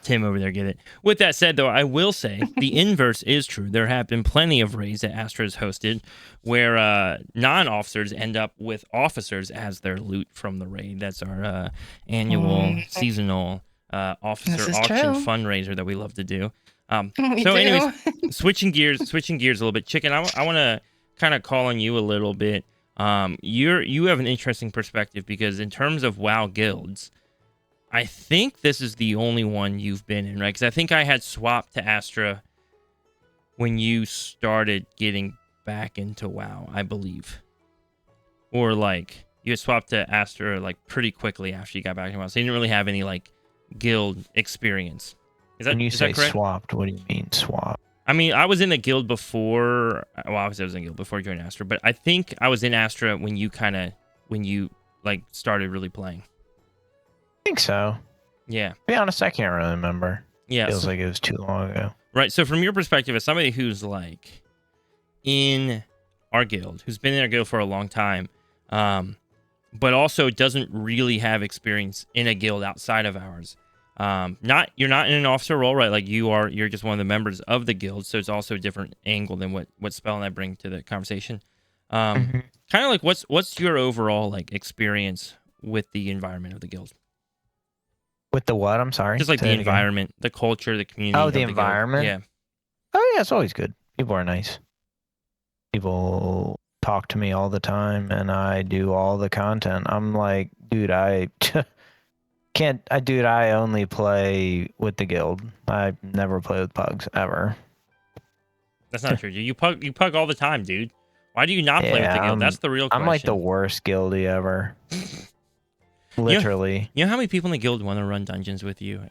Tim over there get it? With that said, though, I will say the inverse is true. There have been plenty of raids that Astra has hosted where non-officers end up with officers as their loot from the raid. That's our annual seasonal officer auction fundraiser that we love to do. We So, do. anyways, switching gears a little bit, Chicken. I want to kind of call on you a little bit. You have an interesting perspective because in terms of WoW guilds, I think this is the only one you've been in, right? Because I think I had swapped to Astra when you started getting back into WoW, I believe, or like you had swapped to Astra like pretty quickly after you got back into WoW, so you didn't really have any like guild experience. When you say correct? swapped, what do you mean swap? I mean, I was in a guild before. Well, obviously I was in a guild before I joined Astra, but I think I was in Astra when you like started really playing. I think so. Yeah. To be honest, I can't really remember. Yeah. Feels like it was too long ago. Right. So from your perspective, as somebody who's like in our guild, who's been in our guild for a long time, but also doesn't really have experience in a guild outside of ours. You're not in an officer role, right? Like you're just one of the members of the guild, so it's also a different angle than what Spell and I bring to the conversation. Kind of like what's your overall like experience with the environment of the guild? With the what? I'm sorry. Just like Say the it again. environment, the culture, the community. Oh, of the guild. environment? Yeah. Oh, yeah, it's always good. People are nice. People talk to me all the time, and I do all the content. I'm like, dude, I only play with the guild. I never play with pugs, ever. That's not true. You pug all the time, dude. Why do you not play with the guild? That's the real question. I'm like the worst guildie ever. Literally. You know how many people in the guild want to run dungeons with you?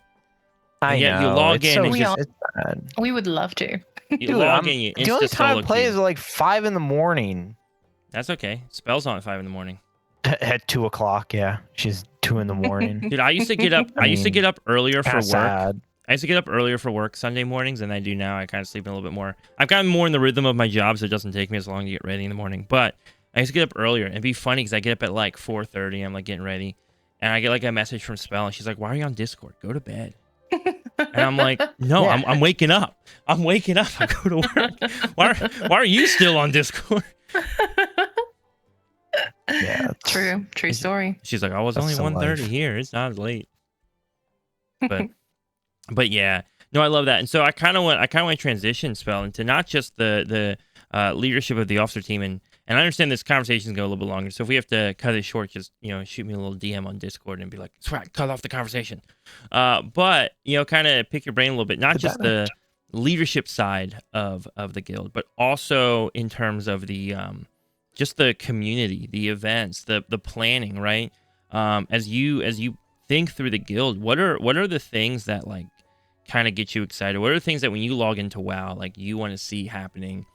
I know. You log in and it's bad. We would love to. You log in, you the only time I play queue. is like 5 in. That's okay. Spell's on at 5 in. At 2 o'clock, yeah. She's 2 in. Dude, I used to get up. I used to get up earlier for work. Sad. I used to get up earlier for work Sunday mornings than I do now. I kind of sleep in a little bit more. I've gotten more in the rhythm of my job, so it doesn't take me as long to get ready in the morning. But I used to get up earlier, and it'd be funny because I get up at like 4:30. I'm like getting ready, and I get like a message from Spell, and she's like, "Why are you on Discord? Go to bed." And I'm like, "No, Yeah. I'm waking up. I'm waking up. I go to work. Why are you still on Discord?" Yeah. True story. She's like, "I was That's only the 1:30 life. here. It's not late." But yeah, no, I love that. And so I kind of want to transition, Spell, into not just the leadership of the officer team, and I understand this conversation is going a little bit longer. So if we have to cut it short, just shoot me a little DM on Discord and be like, "Swag, cut off the conversation." But kind of pick your brain a little bit, not just the leadership side of the guild, but also in terms of the just the community, the events, the planning, right? As you think through the guild, what are the things that like kind of get you excited? What are the things that when you log into WoW, like you want to see happening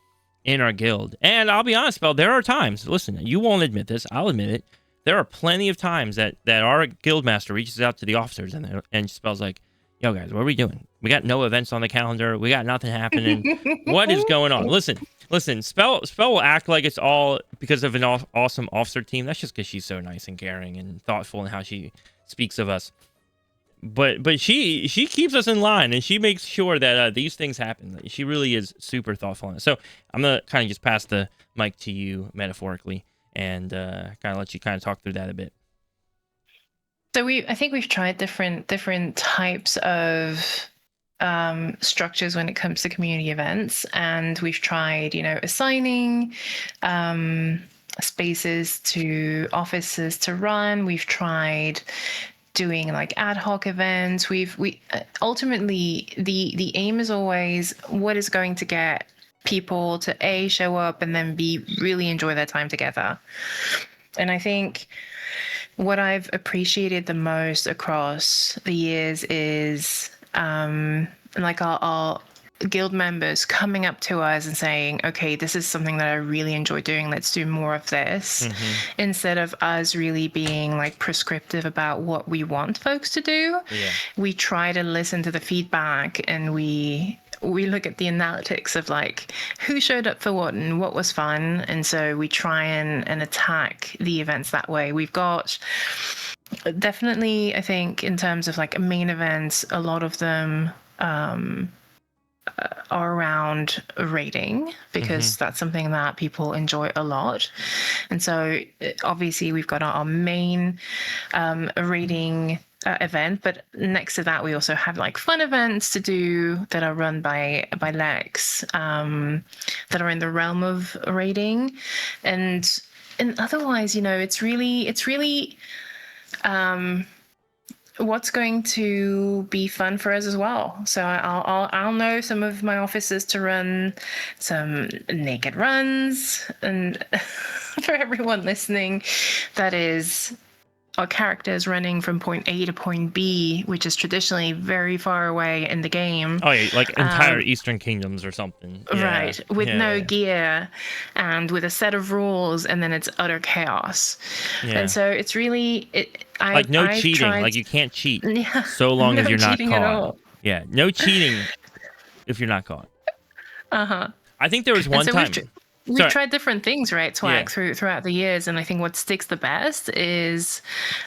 in our guild? And I'll be honest, Spell, there are times, listen, you won't admit this, I'll admit it, there are plenty of times that our guild master reaches out to the officers and Spell's like, "Yo guys, what are we doing? We got no events on the calendar. We got nothing happening. What is going on?" Listen, Spell will act like it's all because of an awesome officer team. That's just because she's so nice and caring and thoughtful in how she speaks of us. But she keeps us in line, and she makes sure that these things happen. She really is super thoughtful in it. So I'm gonna kind of just pass the mic to you metaphorically and kind of let you kind of talk through that a bit. So I think we've tried different types of structures when it comes to community events, and we've tried assigning spaces to officers to run. We've tried doing like ad hoc events. We ultimately the aim is always what is going to get people to A, show up, and then B, really enjoy their time together. And I think what I've appreciated the most across the years is like our guild members coming up to us and saying, "Okay, this is something that I really enjoy doing. Let's do more of this." Instead of us really being like prescriptive about what we want folks to do. Yeah. We try to listen to the feedback, and we look at the analytics of like who showed up for what and what was fun. And so we try and attack the events that way. We've got definitely, I think, in terms of like main events, a lot of them are around raiding, because that's something that people enjoy a lot. And so obviously we've got our main raiding event, but next to that we also have like fun events to do that are run by Lex, that are in the realm of raiding, and otherwise, it's really what's going to be fun for us as well. So I'll know some of my officers to run some naked runs, and for everyone listening, that is our characters running from point A to point B, which is traditionally very far away in the game. Oh yeah, like entire Eastern Kingdoms or something. Yeah. Right, with no gear and with a set of rules, and then it's utter chaos. Yeah. And so it's really I've cheating. Like you can't cheat so long as you're not caught. At all. Yeah, no cheating if you're not caught. I think there was one time. We've tried different things, right, Twag, throughout the years, and I think what sticks the best is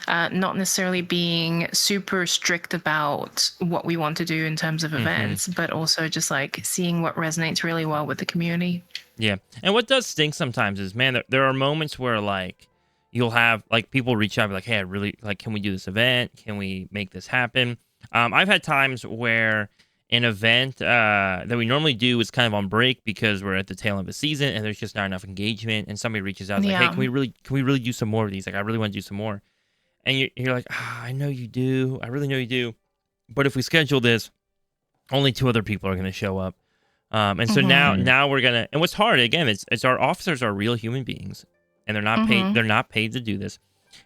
not necessarily being super strict about what we want to do in terms of events, but also just like seeing what resonates really well with the community. Yeah, and what does stink sometimes is, man, there are moments where like you'll have like people reach out and be like, hey, I really like, can we do this event? Can we make this happen? I've had times where an event that we normally do is kind of on break because we're at the tail of a season and there's just not enough engagement, and somebody reaches out like, hey, can we really do some more of these? Like, I really want to do some more. And you're like, I know you do. I really know you do. But if we schedule this, only 2 other people are going to show up. And so now we're going to, and what's hard, again, it's our officers are real human beings, and they're not paid. They're not paid to do this.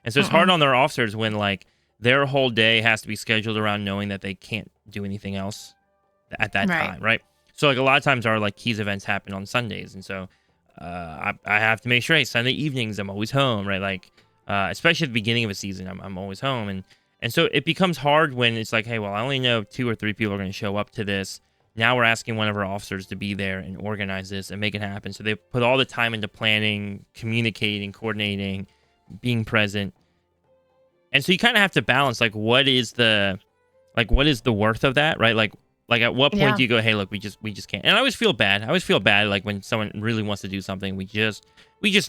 And so it's hard on their officers when like their whole day has to be scheduled around knowing that they can't do anything else at that time, right? So like a lot of times our like keys events happen on Sundays, and so I have to make sure, hey, Sunday evenings I'm always home, right? Like especially at the beginning of a season, I'm always home, and so it becomes hard when it's like, hey, well, I only know 2 or 3 people are going to show up to this. Now we're asking one of our officers to be there and organize this and make it happen. So they put all the time into planning, communicating, coordinating, being present, and so you kind of have to balance like what is the worth of that, right? Like at what point do you go, hey, look, we just can't. And I always feel bad. Like when someone really wants to do something, we just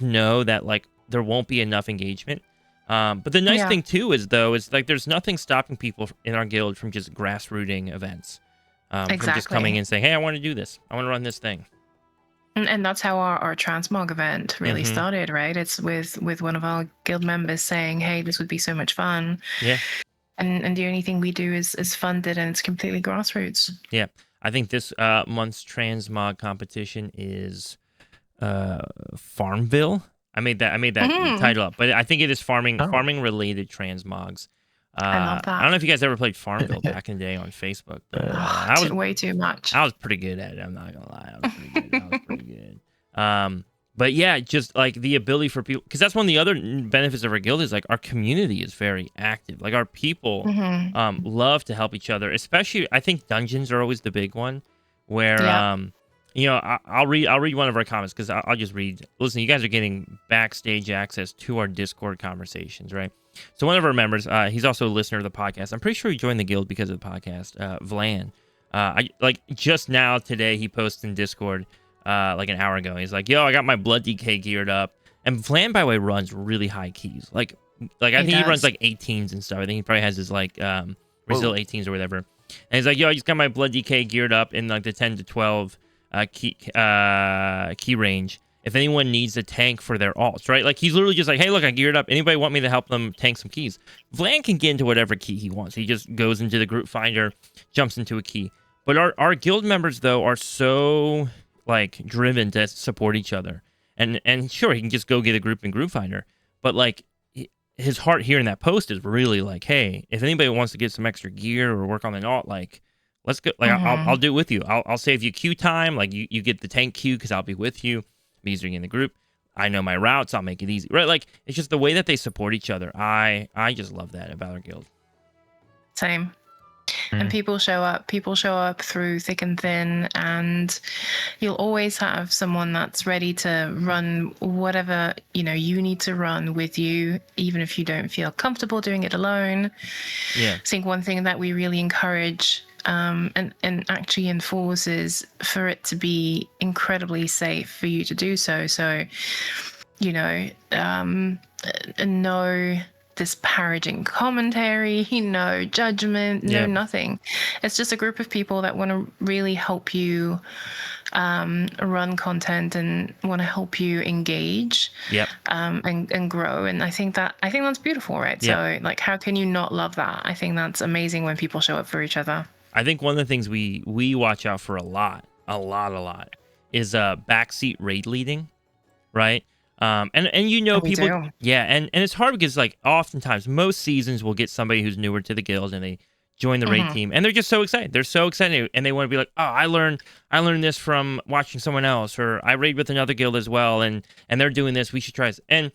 know that like there won't be enough engagement. But the nice thing too is like there's nothing stopping people in our guild from just grassrooting events. From just coming in and saying, hey, I want to do this. I want to run this thing. And that's how our transmog event really started, right? It's with one of our guild members saying, hey, this would be so much fun. Yeah. And the only thing we do is funded, and it's completely grassroots. Yeah. I think this month's transmog competition is Farmville. I made that title up, but I think it is farming related transmogs. I love that. I don't know if you guys ever played Farmville back in the day on Facebook. But, I was way too much. I was pretty good at it. I'm not gonna lie. I was pretty good. But yeah, just like the ability for people, because that's one of the other benefits of our guild is like our community is very active. Like our people love to help each other. Especially, I think dungeons are always the big one, where I'll read one of our comments because I'll just read. Listen, you guys are getting backstage access to our Discord conversations, right? So one of our members, he's also a listener of the podcast. I'm pretty sure he joined the guild because of the podcast. Vlan. I like just now today he posted in Discord. Like an hour ago, he's like, "Yo, I got my blood DK geared up." And Vlan, by the way, runs really high keys. Like I think he runs like 18s and stuff. I think he probably has his like Brazil 18s or whatever. And he's like, "Yo, I just got my blood DK geared up in like the 10 to 12 key range. If anyone needs a tank for their alts, right? Like he's literally just like, hey, look, I geared up. Anybody want me to help them tank some keys?" Vlan can get into whatever key he wants. He just goes into the group finder, jumps into a key. But our guild members though are so like driven to support each other, and sure, he can just go get a group in group finder, but like his heart here in that post is really like, hey, if anybody wants to get some extra gear or work on an alt, like let's go. Like I'll do it with you. I'll save you queue time. Like you get the tank queue because I'll be with you. Because you're in the group, I know my routes. I'll make it easy, right? Like it's just the way that they support each other. I just love that about our guild. Same. And people show up through thick and thin, and you'll always have someone that's ready to run whatever you need to run with you, even if you don't feel comfortable doing it alone. I think one thing that we really encourage and actually enforce is for it to be incredibly safe for you to do so. So, disparaging commentary, no judgment, no nothing. It's just a group of people that want to really help you run content and want to help you engage and grow. And I think that's beautiful, right? So like, how can you not love that? I think that's amazing when people show up for each other. I think one of the things we watch out for a lot is backseat raid leading, right? And you know, people, and it's hard because like oftentimes most seasons will get somebody who's newer to the guild and they join the raid team and they're just so excited. They're so excited and they want to be like, oh, I learned this from watching someone else, or I raid with another guild as well, and they're doing this. We should try this. And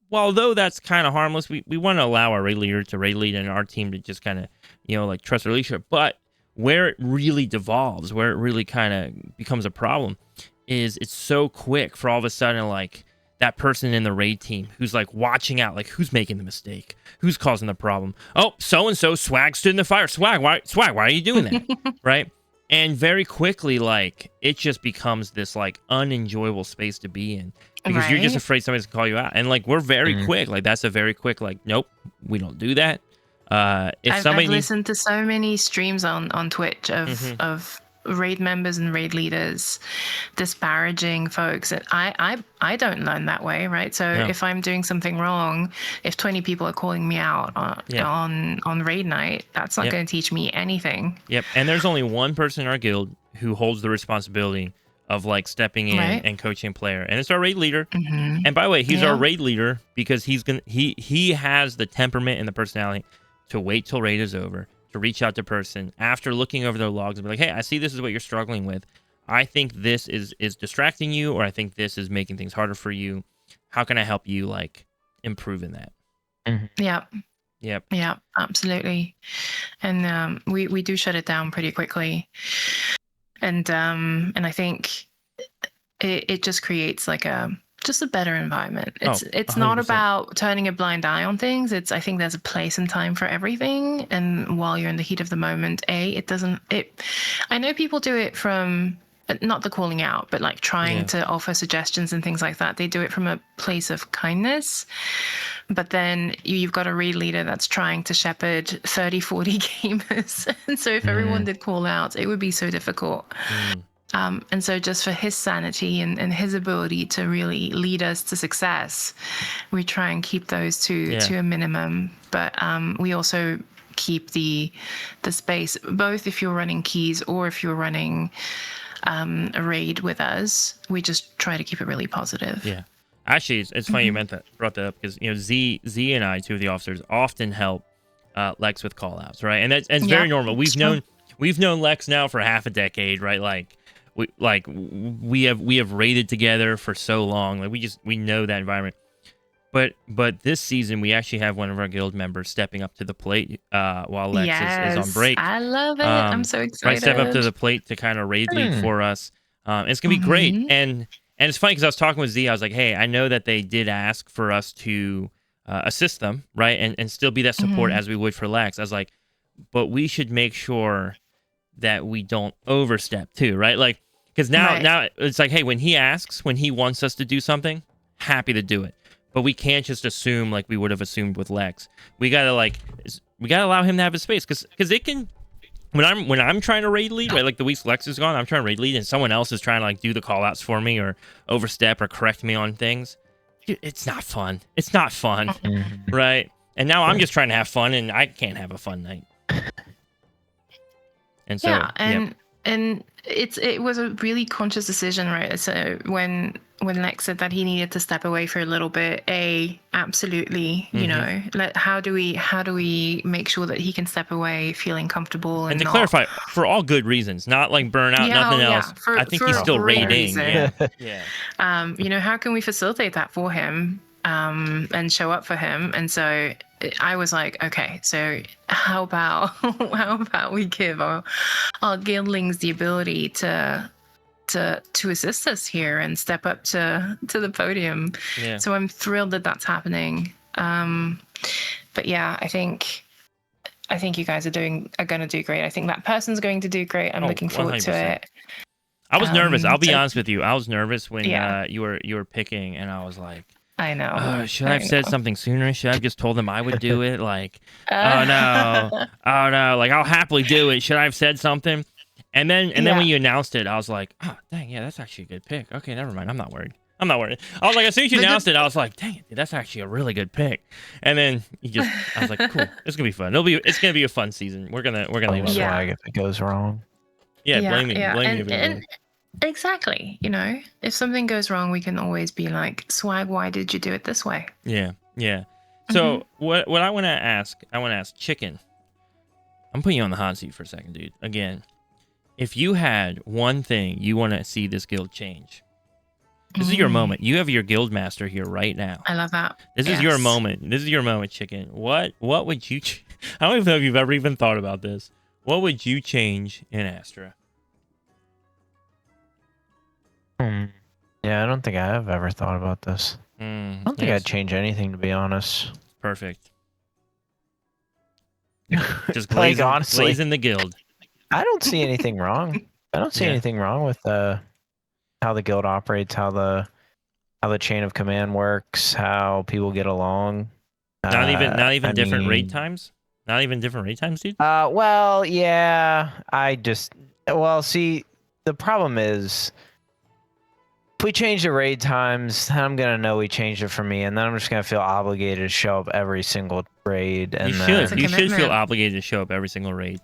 while though that's kind of harmless, we want to allow our raid leader to raid lead and our team to just kind of, you know, like trust their leadership. But where it really devolves, where it really kind of becomes a problem, is it's so quick for all of a sudden, like, that person in the raid team who's like watching out, like who's making the mistake, who's causing the problem. Oh, so-and-so Swag stood in the fire. Swag, why are you doing that? Right? And very quickly, like, it just becomes this like unenjoyable space to be in because you're just afraid somebody's gonna call you out. And like, we're very quick. Like, that's a very quick, like, nope, we don't do that. I've listened to so many streams on Twitch of raid members and raid leaders disparaging folks. I don't learn that way, right? So if I'm doing something wrong, if 20 people are calling me out on raid night, that's not going to teach me anything. And there's only one person in our guild who holds the responsibility of like stepping in and coaching a player, and it's our raid leader. And by the way, he's our raid leader because he has the temperament and the personality to wait till raid is over, to reach out to person after looking over their logs and be like, hey, I see this is what you're struggling with. I think this is distracting you, or I think this is making things harder for you. How can I help you like improve in that? Yeah, absolutely. And we do shut it down pretty quickly. And I think it just creates like just a better environment. It's not about turning a blind eye on things. I think there's a place and time for everything. And while you're in the heat of the moment, I know people do it from, not the calling out, but like trying to offer suggestions and things like that. They do it from a place of kindness. But then you've got a raid leader that's trying to shepherd 30, 40 gamers. And so if everyone did call out, it would be so difficult. And so just for his sanity and his ability to really lead us to success, we try and keep those to a minimum. But we also keep the space, both if you're running keys or if you're running a raid with us, we just try to keep it really positive. Yeah. Actually, it's funny you brought that up because, you know, Z and I, two of the officers, often help Lex with call-outs, right? And it's very normal. We've known Lex now for half a decade, right? We have raided together for so long. Like, we know that environment. But this season we actually have one of our guild members stepping up to the plate while Lex is on break. I love it. I'm so excited. Right, step up to the plate to kind of raid lead for us. It's gonna be great. And it's funny because I was talking with Z. I was like, hey, I know that they did ask for us to assist them, right, and still be that support as we would for Lex. I was like, but we should make sure that we don't overstep too, right? Like, because now it's like, hey, when he asks, when he wants us to do something, happy to do it. But we can't just assume like we would have assumed with Lex. We gotta allow him to have his space because it can. When I'm trying to raid lead, right, like the week Lex is gone, I'm trying to raid lead, and someone else is trying to like do the call outs for me or overstep or correct me on things. It's not fun. It's not fun, right? And now I'm just trying to have fun, and I can't have a fun night. And so and it was a really conscious decision, right? So when Lex said that he needed to step away for a little bit, absolutely, you know, how do we make sure that he can step away feeling comfortable and to clarify, for all good reasons, not like burnout, nothing else. I think he's still raiding. You know, how can we facilitate that for him and show up for him? And so I was like, okay, so how about we give our guildlings the ability to assist us here and step up to the podium. So I'm thrilled that that's happening. But yeah, I think you guys are going to do great. I think that person's going to do great. I'm looking forward 100%. To it. I was nervous. I'll be honest with you. I was nervous when you were picking, and I was like, I know. Should I have said something sooner? Should I have just told them I would do it? Like, oh Uh, no, like I'll happily do it. Should I have said something? And then Yeah. when you announced it, I was like, oh dang, yeah, that's actually a good pick. Okay, never mind. I'm not worried. I was like, as soon as you But announced it, I was like, dang it, dude, that's actually a really good pick. And then I was like, cool, it's gonna be fun. It's gonna be a fun season. We're gonna Blame love it. swag if it goes wrong. Yeah, blame me if it goes. and exactly, if something goes wrong, we can always be like, Swag, why did you do it this way? Yeah. So what I want to ask Chicken. I'm putting you on the hot seat for a second, dude. Again, if you had one thing you want to see this guild change, this is your moment. You have your guild master here right now. I love that. This is your moment. This is your moment, Chicken. What would you? I don't even know if you've ever even thought about this. What would you change in Astra? Yeah, I don't think I have ever thought about this. I don't think I'd change anything, to be honest. Perfect. Just honestly, glazing the guild. I don't see anything wrong. I don't see anything wrong with how the guild operates, how the chain of command works, how people get along. Not even different raid times. Not even different raid times, dude. Well, yeah. See, the problem is, if we change the raid times, I'm gonna know we changed it for me, and then I'm just gonna feel obligated to show up every single raid. And you should feel obligated to show up every single raid.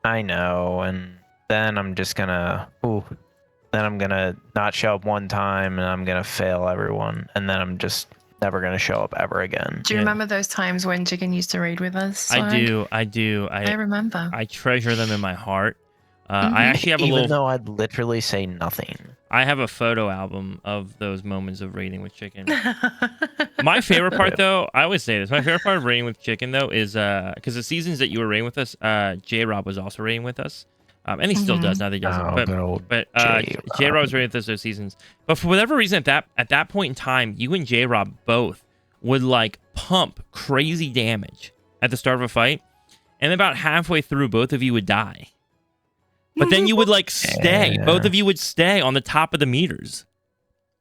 I know, and then I'm just gonna then I'm gonna not show up one time, and I'm gonna fail everyone, and then I'm just never gonna show up ever again. Do you remember those times when Chicken used to raid with us? Swag? I do. I remember. I treasure them in my heart. I actually have Even though I'd literally say nothing. I have a photo album of those moments of raiding with Chicken. My favorite part, though, I always say this. My favorite part of raiding with Chicken, though, is because the seasons that you were raiding with us, J-Rob was also raiding with us. And he still does, now that he doesn't. But J-Rob was raiding with us those seasons. But for whatever reason, at that point in time, you and J-Rob both would like pump crazy damage at the start of a fight. And about halfway through, both of you would die. But then you would like stay. Yeah. Both of you would stay on the top of the meters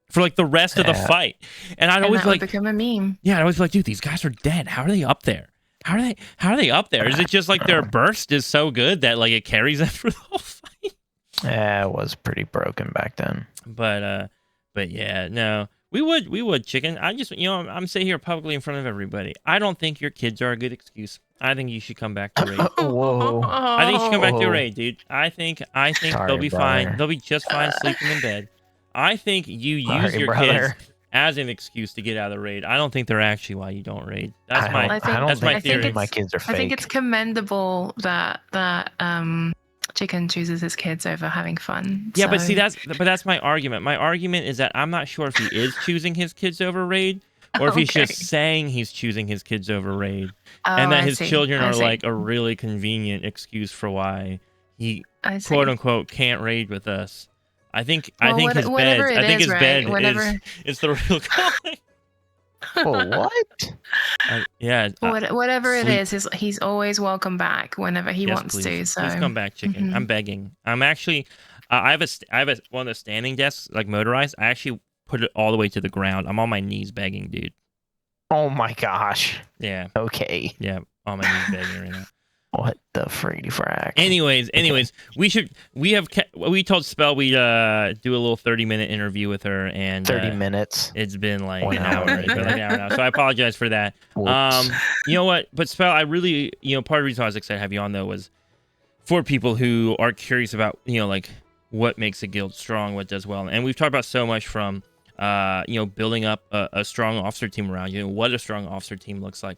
for like the rest of the fight. And I'd always like become a meme. Yeah, I'd always be like, dude, these guys are dead. How are they up there? How are they up there? Is it just like their burst is so good that like it carries them through the whole fight? Yeah, it was pretty broken back then. But yeah, no. We would, Chicken. I just, I'm saying here publicly in front of everybody. I don't think your kids are a good excuse. I think you should come back to raid. Whoa. I think you should come back to raid, dude. I think Sorry, they'll be brother. fine. They'll be just fine sleeping in bed. I think you use your kids as an excuse to get out of the raid. I don't think they're actually why you don't raid. That's my theory. My kids are fake. I think it's commendable that Chicken chooses his kids over having fun. Yeah, but see, that's my argument. My argument is that I'm not sure if he is choosing his kids over raid, or if he's just saying he's choosing his kids over raid, and that his children are like a really convenient excuse for why he quote unquote can't raid with us. I think his bed is the real calling. What? Whatever it is, he's always welcome back whenever he wants to. So please come back, Chicken. I'm begging. I'm actually, I have a one of the standing desks, like motorized. I actually put it all the way to the ground. I'm on my knees begging, dude. Oh my gosh. Yeah. Okay. Yeah, on my knees begging right now. What the free frack? Anyways, we told Spell we'd do a little 30-minute interview with her, and 30 minutes. It's been like an hour. It's been like an hour now. So I apologize for that. Whoops. You know what? But Spell, I really, part of the reason I was excited to have you on though was for people who are curious about, like what makes a guild strong, what does well. And we've talked about so much from building up a strong officer team around you, what a strong officer team looks like.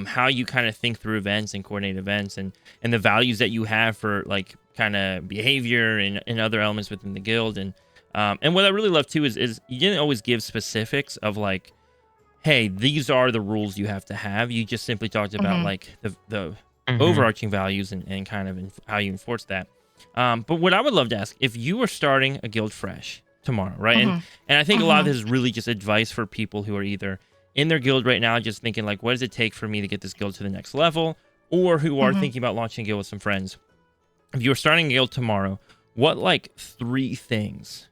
How you kind of think through events and coordinate events and the values that you have for like kind of behavior and other elements within the guild. And what I really love too is you didn't always give specifics of like, hey, these are the rules you have to have. You just simply talked about like the overarching values and kind of how you enforce that. But what I would love to ask, if you were starting a guild fresh tomorrow, right? And I think a lot of this is really just advice for people who are either in their guild right now, just thinking like, what does it take for me to get this guild to the next level? Or who are thinking about launching a guild with some friends. If you were starting a guild tomorrow, what like 3 things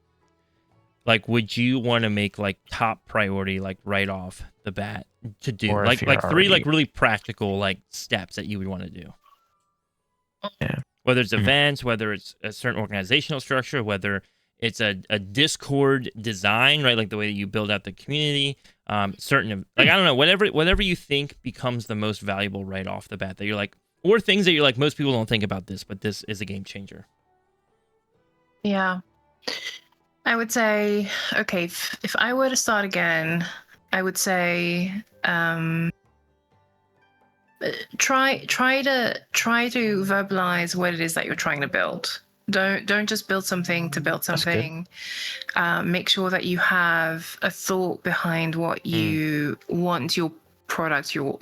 like would you want to make like top priority like right off the bat to do? Or Like if you're three like already- really practical like steps that you would want to do. Yeah. Whether it's Mhm. events, whether it's a certain organizational structure, whether it's a Discord design, right? Like the way that you build out the community, certain like I don't know, whatever you think becomes the most valuable right off the bat that you're like, or things that you're like most people don't think about this, but this is a game changer. Yeah. I would say, okay, if I were to start again, I would say try to verbalize what it is that you're trying to build. Don't just build something to build something. Make sure that you have a thought behind what you want your product, your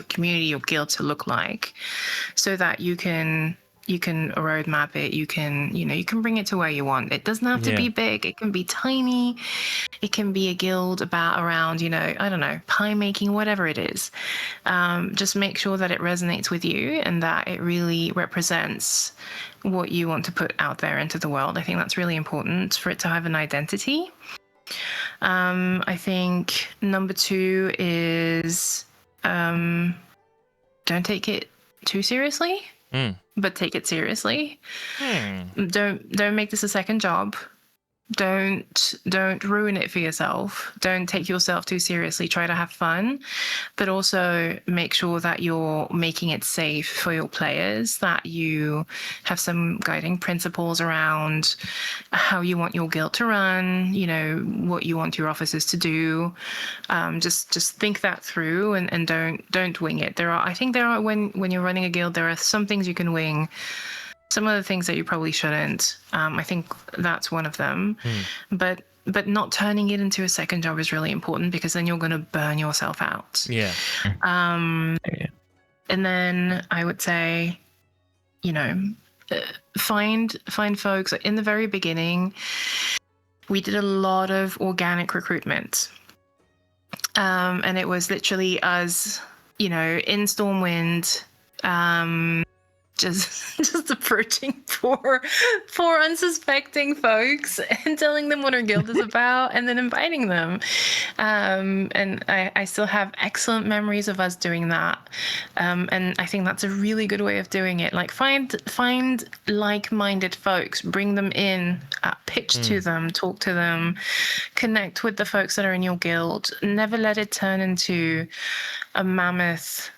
community, your guild to look like, so that you can roadmap it. You can bring it to where you want. It doesn't have to be big. It can be tiny. It can be a guild around, I don't know, pie making, whatever it is. Just make sure that it resonates with you and that it really represents what you want to put out there into the world. I think that's really important for it to have an identity. I think number 2 is don't take it too seriously. But take it seriously. Don't make this a second job. Don't ruin it for yourself. Don't take yourself too seriously. Try to have fun, but also make sure that you're making it safe for your players, that you have some guiding principles around how you want your guild to run, what you want your officers to do. Just think that through and don't wing it. I think there are when you're running a guild, there are some things you can wing, some other things that you probably shouldn't. I think that's one of them. But not turning it into a second job is really important, because then you're going to burn yourself out. Yeah. And then I would say, find folks. In the very beginning, we did a lot of organic recruitment. And it was literally us, in Stormwind, just approaching poor unsuspecting folks and telling them what our guild is about, and then inviting them. And I still have excellent memories of us doing that. And I think that's a really good way of doing it. Like find like-minded folks, bring them in, pitch to them, talk to them, connect with the folks that are in your guild. Never let it turn into a mammoth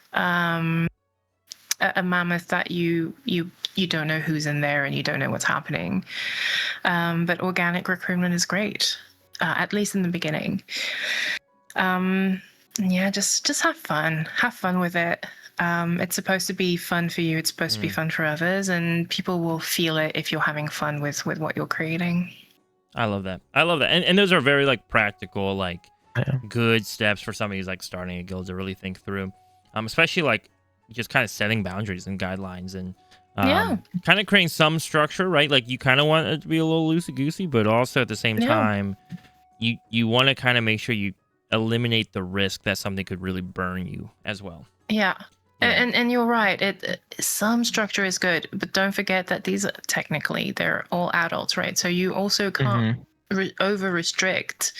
that you don't know who's in there and you don't know what's happening. But organic recruitment is great, at least in the beginning. Just have fun with it. It's supposed to be fun for you. It's supposed to be fun for others, and people will feel it if you're having fun with what you're creating. I love that. And those are very like practical, like good steps for somebody who's like starting a guild to really think through. Especially like just kind of setting boundaries and guidelines and kind of creating some structure, right? Like you kind of want it to be a little loosey-goosey, but also at the same time, you want to kind of make sure you eliminate the risk that something could really burn you as well. Yeah. And you're right. Some structure is good, but don't forget that these are they're all adults, right? So you also can't over restrict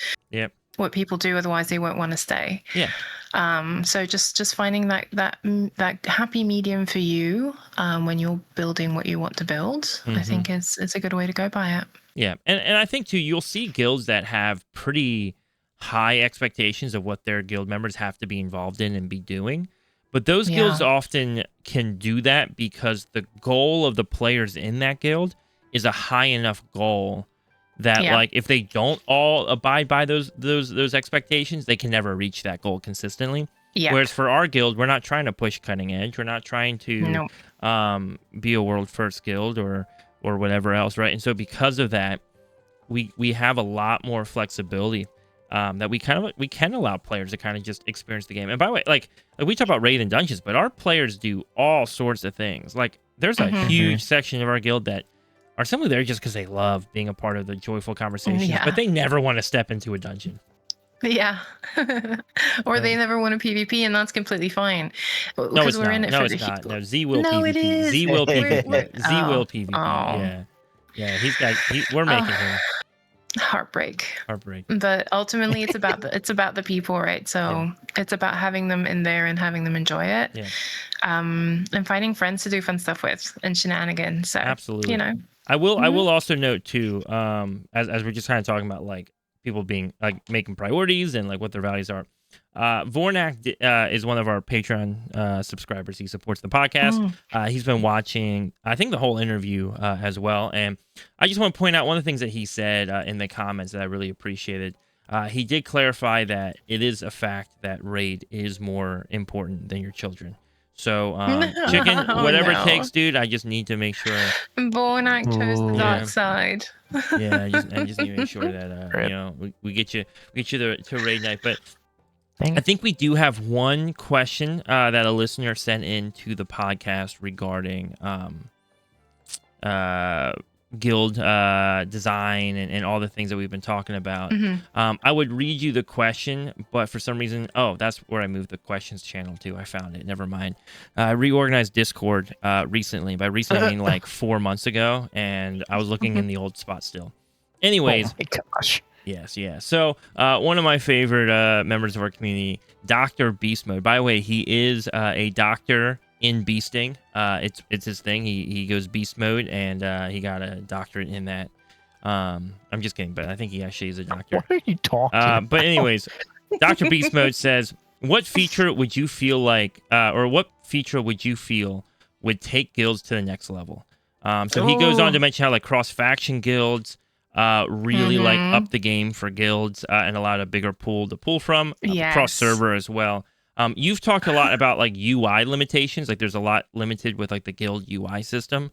what people do, otherwise they won't want to stay. Yeah. So just finding that happy medium for you when you're building what you want to build, I think is a good way to go by it. Yeah, and I think too, you'll see guilds that have pretty high expectations of what their guild members have to be involved in and be doing. But those guilds often can do that because the goal of the players in that guild is a high enough goal that like if they don't all abide by those expectations, they can never reach that goal consistently. Yeah. Whereas for our guild, we're not trying to push cutting edge. We're not trying to be a world first guild or whatever else, right? And so because of that, we have a lot more flexibility that we can allow players to kind of just experience the game. And by the way, like we talk about raid and dungeons, but our players do all sorts of things. Like there's a huge section of our guild that are simply there just because they love being a part of the joyful conversations, but they never want to step into a dungeon. Yeah. Or they never want a PvP, and that's completely fine. Because we're in it for the not. No, Z will PvP. It is. Z will PvP. Z will PvP. Yeah. Yeah, we're making him. Heartbreak. Heartbreak. But ultimately, it's about the people, right? So it's about having them in there and having them enjoy it. Yeah. And finding friends to do fun stuff with and shenanigans. So Absolutely. you know. I will also note too, as we're just kind of talking about like people being like making priorities and like what their values are. Vornak is one of our Patreon subscribers. He supports the podcast. He's been watching, I think, the whole interview as well. And I just want to point out one of the things that he said in the comments that I really appreciated. He did clarify that it is a fact that raid is more important than your children. So, chicken, whatever it takes, dude. I just need to make sure. Vornak chose the dark side. Yeah, I just need to make sure that we get you to raid night. But I think we do have one question that a listener sent in to the podcast regarding guild design and all the things that we've been talking about. I would read you the question, but for some reason, that's where I moved the questions channel to. I found it. Never mind. I reorganized Discord recently. By recently, I mean like 4 months ago, and I was looking in the old spot still. Anyways. Oh my gosh. Yes, yeah. So one of my favorite members of our community, Dr. Beast Mode. By the way, he is a doctor in beasting. It's his thing. He goes beast mode, and he got a doctorate in that. I'm just kidding, but I think he actually is a doctor. What are you talking about? But anyways, Dr. Beast Mode says, what feature would you feel like, or what feature would you feel would take guilds to the next level? So he goes on to mention how like cross-faction guilds really like up the game for guilds and allowed a bigger pool to pull from cross server as well. You've talked a lot about like UI limitations. Like there's a lot limited with like the guild UI system.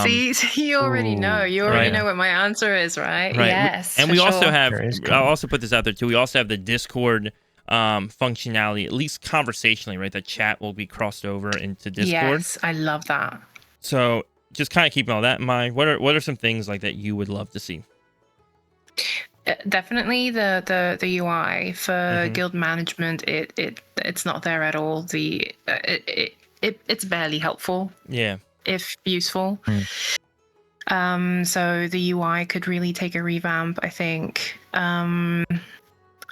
See, you already know. You already know what my answer is, right? Yes. And we also have, I'll also put this out there too. We also have the Discord functionality, at least conversationally, right? The chat will be crossed over into Discord. Yes, I love that. So just kind of keeping all that in mind. What are some things like that you would love to see? Definitely the UI for guild management. It's not there at all. It's barely helpful. Yeah. If useful. So the UI could really take a revamp, I think. And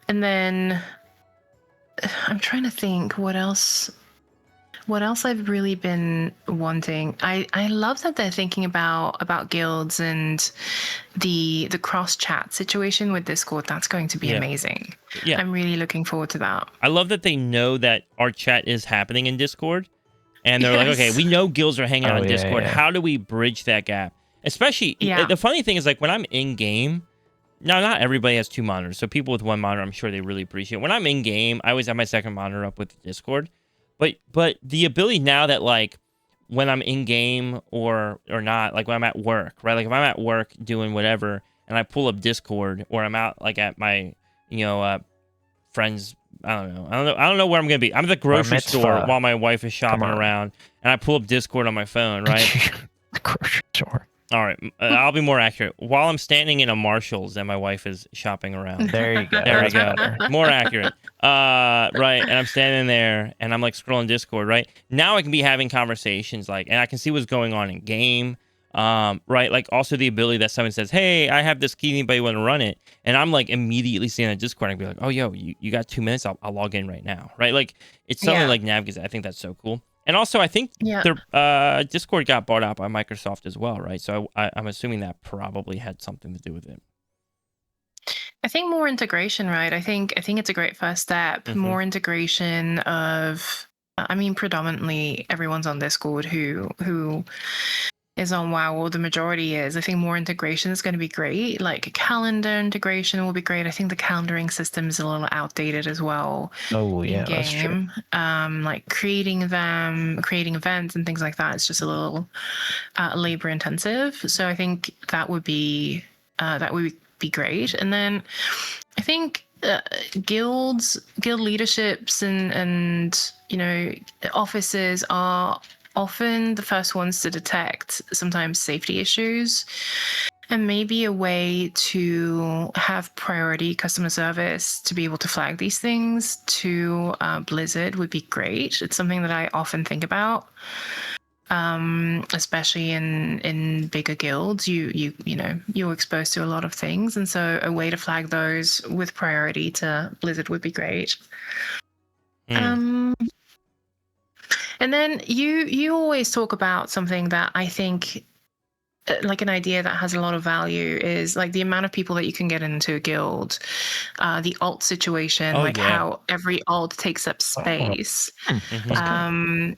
then I'm trying to think what else I've really been wanting. I love that they're thinking about guilds and the cross chat situation with Discord. That's going to be amazing. Yeah. I'm really looking forward to that. I love that they know that our chat is happening in Discord. And they're like, okay, we know guilds are hanging out on Discord. How do we bridge that gap? Especially, the funny thing is, like, when I'm in-game, now, not everybody has 2 monitors. So people with 1 monitor, I'm sure they really appreciate it. When I'm in-game, I always have my second monitor up with Discord. But the ability now that, like, when I'm in-game or not, like, when I'm at work, right? Like, if I'm at work doing whatever, and I pull up Discord, or I'm out, like, at my, friends... I don't know where I'm gonna be. I'm at the grocery store while my wife is shopping around, and I pull up Discord on my phone, right? The grocery store. All right, I'll be more accurate. While I'm standing in a Marshall's and my wife is shopping around. There you go. There we go. More accurate. Right, and I'm standing there, and I'm like scrolling Discord, right? Now I can be having conversations, like, and I can see what's going on in game. Right, like also the ability that someone says, hey, I have this key, anybody want to run it? And I'm like immediately seeing a Discord and be like, oh, yo, you got 2 minutes? I'll log in right now, right? Like it's something like Nav. I think that's so cool. And also I think their Discord got bought out by Microsoft as well, right? So I'm assuming that probably had something to do with it. I think more integration, right? I think it's a great first step. More integration of, predominantly everyone's on Discord who is on WoW, or the majority is. I think more integration is going to be great. Like calendar integration will be great. I think the calendaring system is a little outdated as well. Oh yeah, that's true. Like creating events and things like that. It's just a little labor intensive. So I think that would be great. And then I think guild leaderships and offices are often the first ones to detect sometimes safety issues, and maybe a way to have priority customer service to be able to flag these things to Blizzard would be great. It's something that I often think about. especially in bigger guilds, you're exposed to a lot of things, and so a way to flag those with priority to Blizzard would be great. And then you always talk about something that I think, like, an idea that has a lot of value is like the amount of people that you can get into a guild, the alt situation, how every alt takes up space.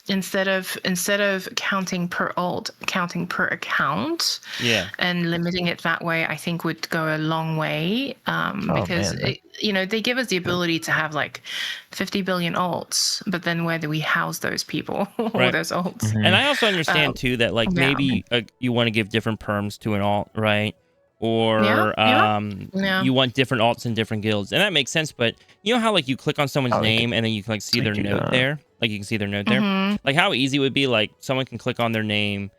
Instead of counting per alt, counting per account, and limiting it that way, I think would go a long way, because they give us the ability to have like 50 billion alts, but then where do we house those people or those alts? And I also understand too that like maybe you want to give different perms to an alt, right? Or you want different alts in different guilds, and that makes sense. But you know how like you click on someone's name and then you can like see their note there, like you can see their note there. Like how easy it would be, like someone can click on their name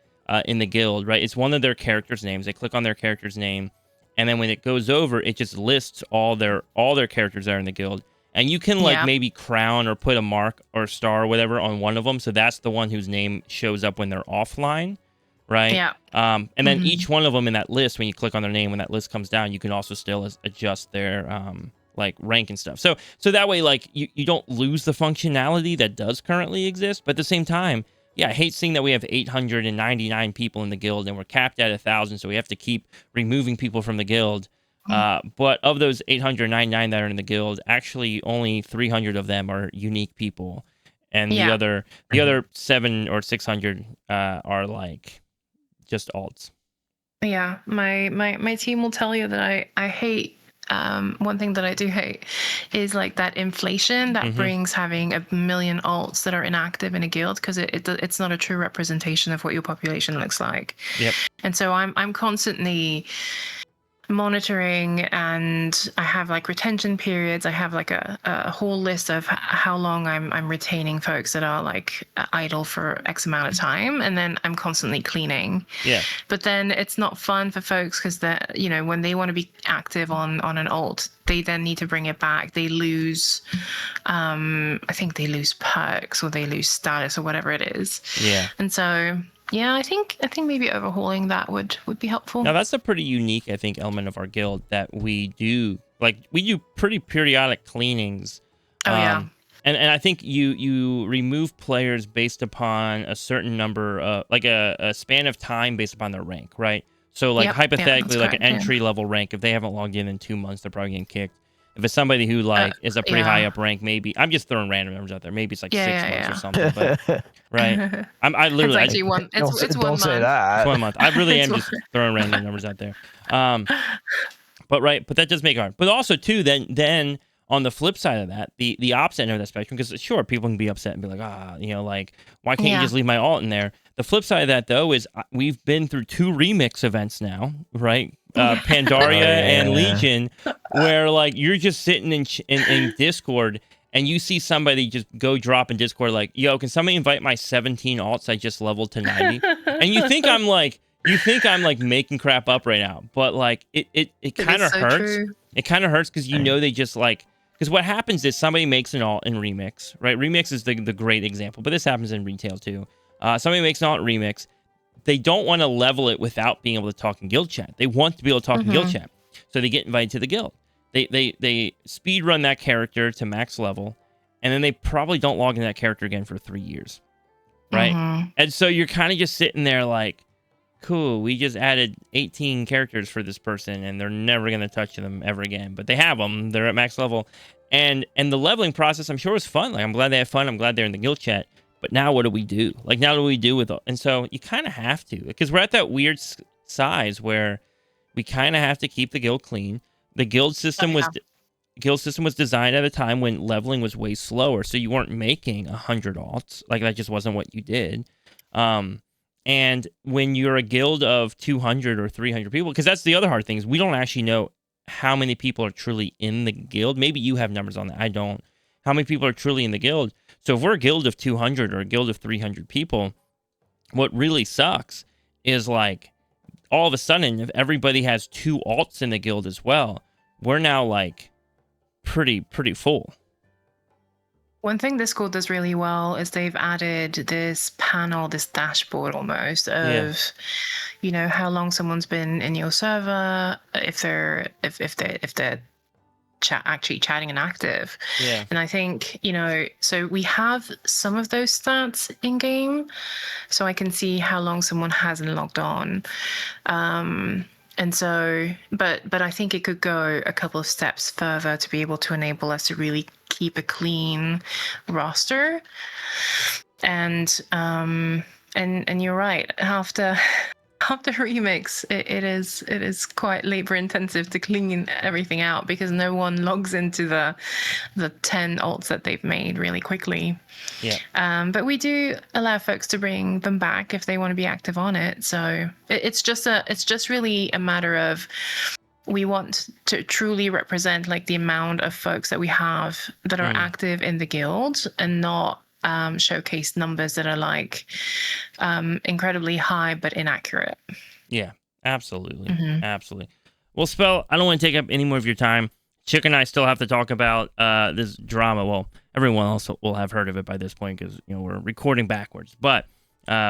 in the guild, right? It's one of their characters' names. They click on their character's name, and then when it goes over, it just lists all their characters that are in the guild. And you can like maybe crown or put a mark or star or whatever on one of them, so that's the one whose name shows up when they're offline, right? Yeah. And then each one of them in that list, when you click on their name, when that list comes down, you can also still adjust their like rank and stuff. So that way, like you don't lose the functionality that does currently exist, but at the same time, I hate seeing that we have 899 people in the guild and we're capped at 1,000, so we have to keep removing people from the guild. But of those 899 that are in the guild, actually only 300 of them are unique people, and the other 700 or 600 are like just alts. Yeah, my team will tell you that I hate. One thing that I do hate is like that inflation that brings having a million alts that are inactive in a guild, because it's not a true representation of what your population looks like. Yep. And so I'm constantly monitoring, and I have like retention periods. I have like a whole list of how long I'm retaining folks that are like idle for X amount of time, and then I'm constantly cleaning. Yeah. But then it's not fun for folks, because when they want to be active on an alt, they then need to bring it back. They lose, I think they lose perks, or they lose status, or whatever it is. Yeah. And so I think maybe overhauling that would be helpful. Now that's a pretty unique, I think, element of our guild that we do. Like we do pretty periodic cleanings. And I think you remove players based upon a certain number, like a span of time based upon their rank, right? So like hypothetically, like an entry level rank, if they haven't logged in 2 months, they're probably getting kicked. If it's somebody who like is a pretty high up rank, maybe I'm just throwing random numbers out there. Maybe it's like 6 months or something. But right, I literally it's actually one. It's don't 1 month. Say that. It's 1 month. I really am just throwing random numbers out there. But that does make it hard. But also too, then on the flip side of that, the opposite end of that spectrum, because sure, people can be upset and be like, like why can't you just leave my alt in there? The flip side of that though is we've been through 2 remix events now, right? Pandaria and Legion, where like you're just sitting in Discord and you see somebody just go drop in Discord like, yo, can somebody invite my 17 alts I just leveled to 90? And you think I'm like making crap up right now, but like it kind of hurts. True. It kind of hurts because they just like, because what happens is somebody makes an alt in Remix, right? Remix is the great example, but this happens in retail too. Somebody makes an alt in Remix. They don't want to level it without being able to talk in guild chat. They want to be able to talk in guild chat. So they get invited to the guild. They speed run that character to max level, and then they probably don't log into that character again for 3 years. Right? And so you're kind of just sitting there like, cool, we just added 18 characters for this person, and they're never going to touch them ever again. But they have them. They're at max level. And the leveling process, I'm sure, was fun. Like, I'm glad they had fun. I'm glad they're in the guild chat. But now what do we do? Like, now what do we do with it? And so you kind of have to, because we're at that weird size where we kind of have to keep the guild clean. The guild system was designed at a time when leveling was way slower, so you weren't making 100 alts. Like, that just wasn't what you did. And when you're a guild of 200 or 300 people, because that's the other hard thing, is we don't actually know how many people are truly in the guild. Maybe you have numbers on that. I don't. How many people are truly in the guild? So if we're a guild of 200 or a guild of 300 people, what really sucks is like all of a sudden, if everybody has 2 alts in the guild as well, we're now like pretty full. One thing Discord does really well is they've added this panel, this dashboard almost of, how long someone's been in your server, if they're actually chatting and active. Yeah. And I think, so we have some of those stats in game, so I can see how long someone hasn't logged on. And so, but I think it could go a couple of steps further to be able to enable us to really keep a clean roster. And you're right. After remix, it is quite labor intensive to clean everything out because no one logs into the 10 alts that they've made really quickly. Yeah. But we do allow folks to bring them back if they want to be active on it. So it's just really a matter of, we want to truly represent like the amount of folks that we have that are active in the guild, and not showcase numbers that are like incredibly high but inaccurate. Yeah, absolutely. Absolutely. Well, Spell, I don't want to take up any more of your time. Chick and I still have to talk about this drama. Well, everyone else will have heard of it by this point because we're recording backwards, but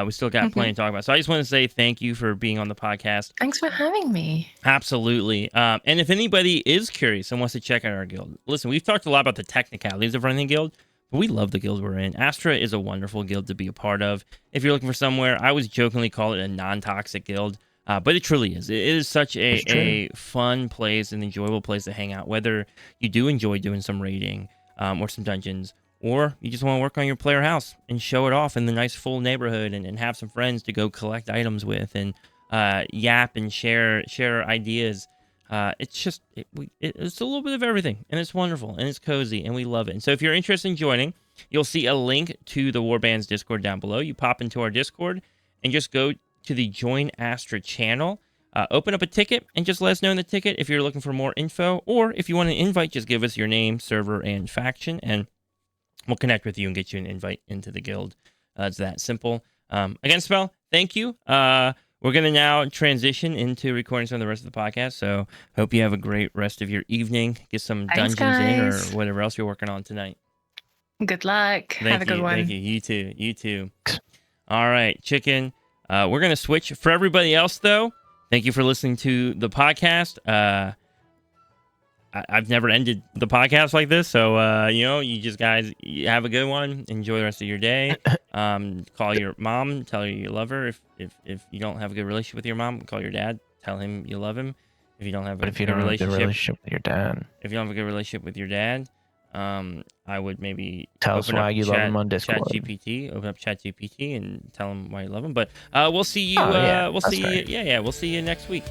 we still got plenty to talk about. So I just want to say thank you for being on the podcast. Thanks for having me. Absolutely. And if anybody is curious and wants to check out our guild, listen, we've talked a lot about the technicalities of running a guild, but we love the guild we're in. Astra is a wonderful guild to be a part of. If you're looking for somewhere, I always jokingly call it a non-toxic guild, but it truly is. It is such a fun place, an enjoyable place to hang out, whether you do enjoy doing some raiding or some dungeons, or you just want to work on your player house and show it off in the nice full neighborhood and have some friends to go collect items with and yap and share ideas. It's just it's a little bit of everything, and it's wonderful, and it's cozy, and we love it. And so if you're interested in joining, you'll see a link to the Warband's Discord down below. You pop into our Discord and just go to the Join Astra channel, open up a ticket, and just let us know in the ticket if you're looking for more info, or if you want an invite, just give us your name, server, and faction, and we'll connect with you and get you an invite into the guild. It's that simple. Again, Spell, thank you. We're going to now transition into recording some of the rest of the podcast, so hope you have a great rest of your evening. Get some dungeons in or whatever else you're working on tonight. Good luck. Have a good one. Thank you. You too. You too. All right, Chicken. We're going to switch. For everybody else, though, thank you for listening to the podcast. I've never ended the podcast like this, so you just guys have a good one. Enjoy the rest of your day. Call your mom, tell her you love her. If you don't have a good relationship with your mom, call your dad, tell him you love him. If you don't have a good relationship with your dad, I would maybe tell us why you love him on Discord. Open up ChatGPT and tell him why you love him. But we'll see you. We'll see you next week.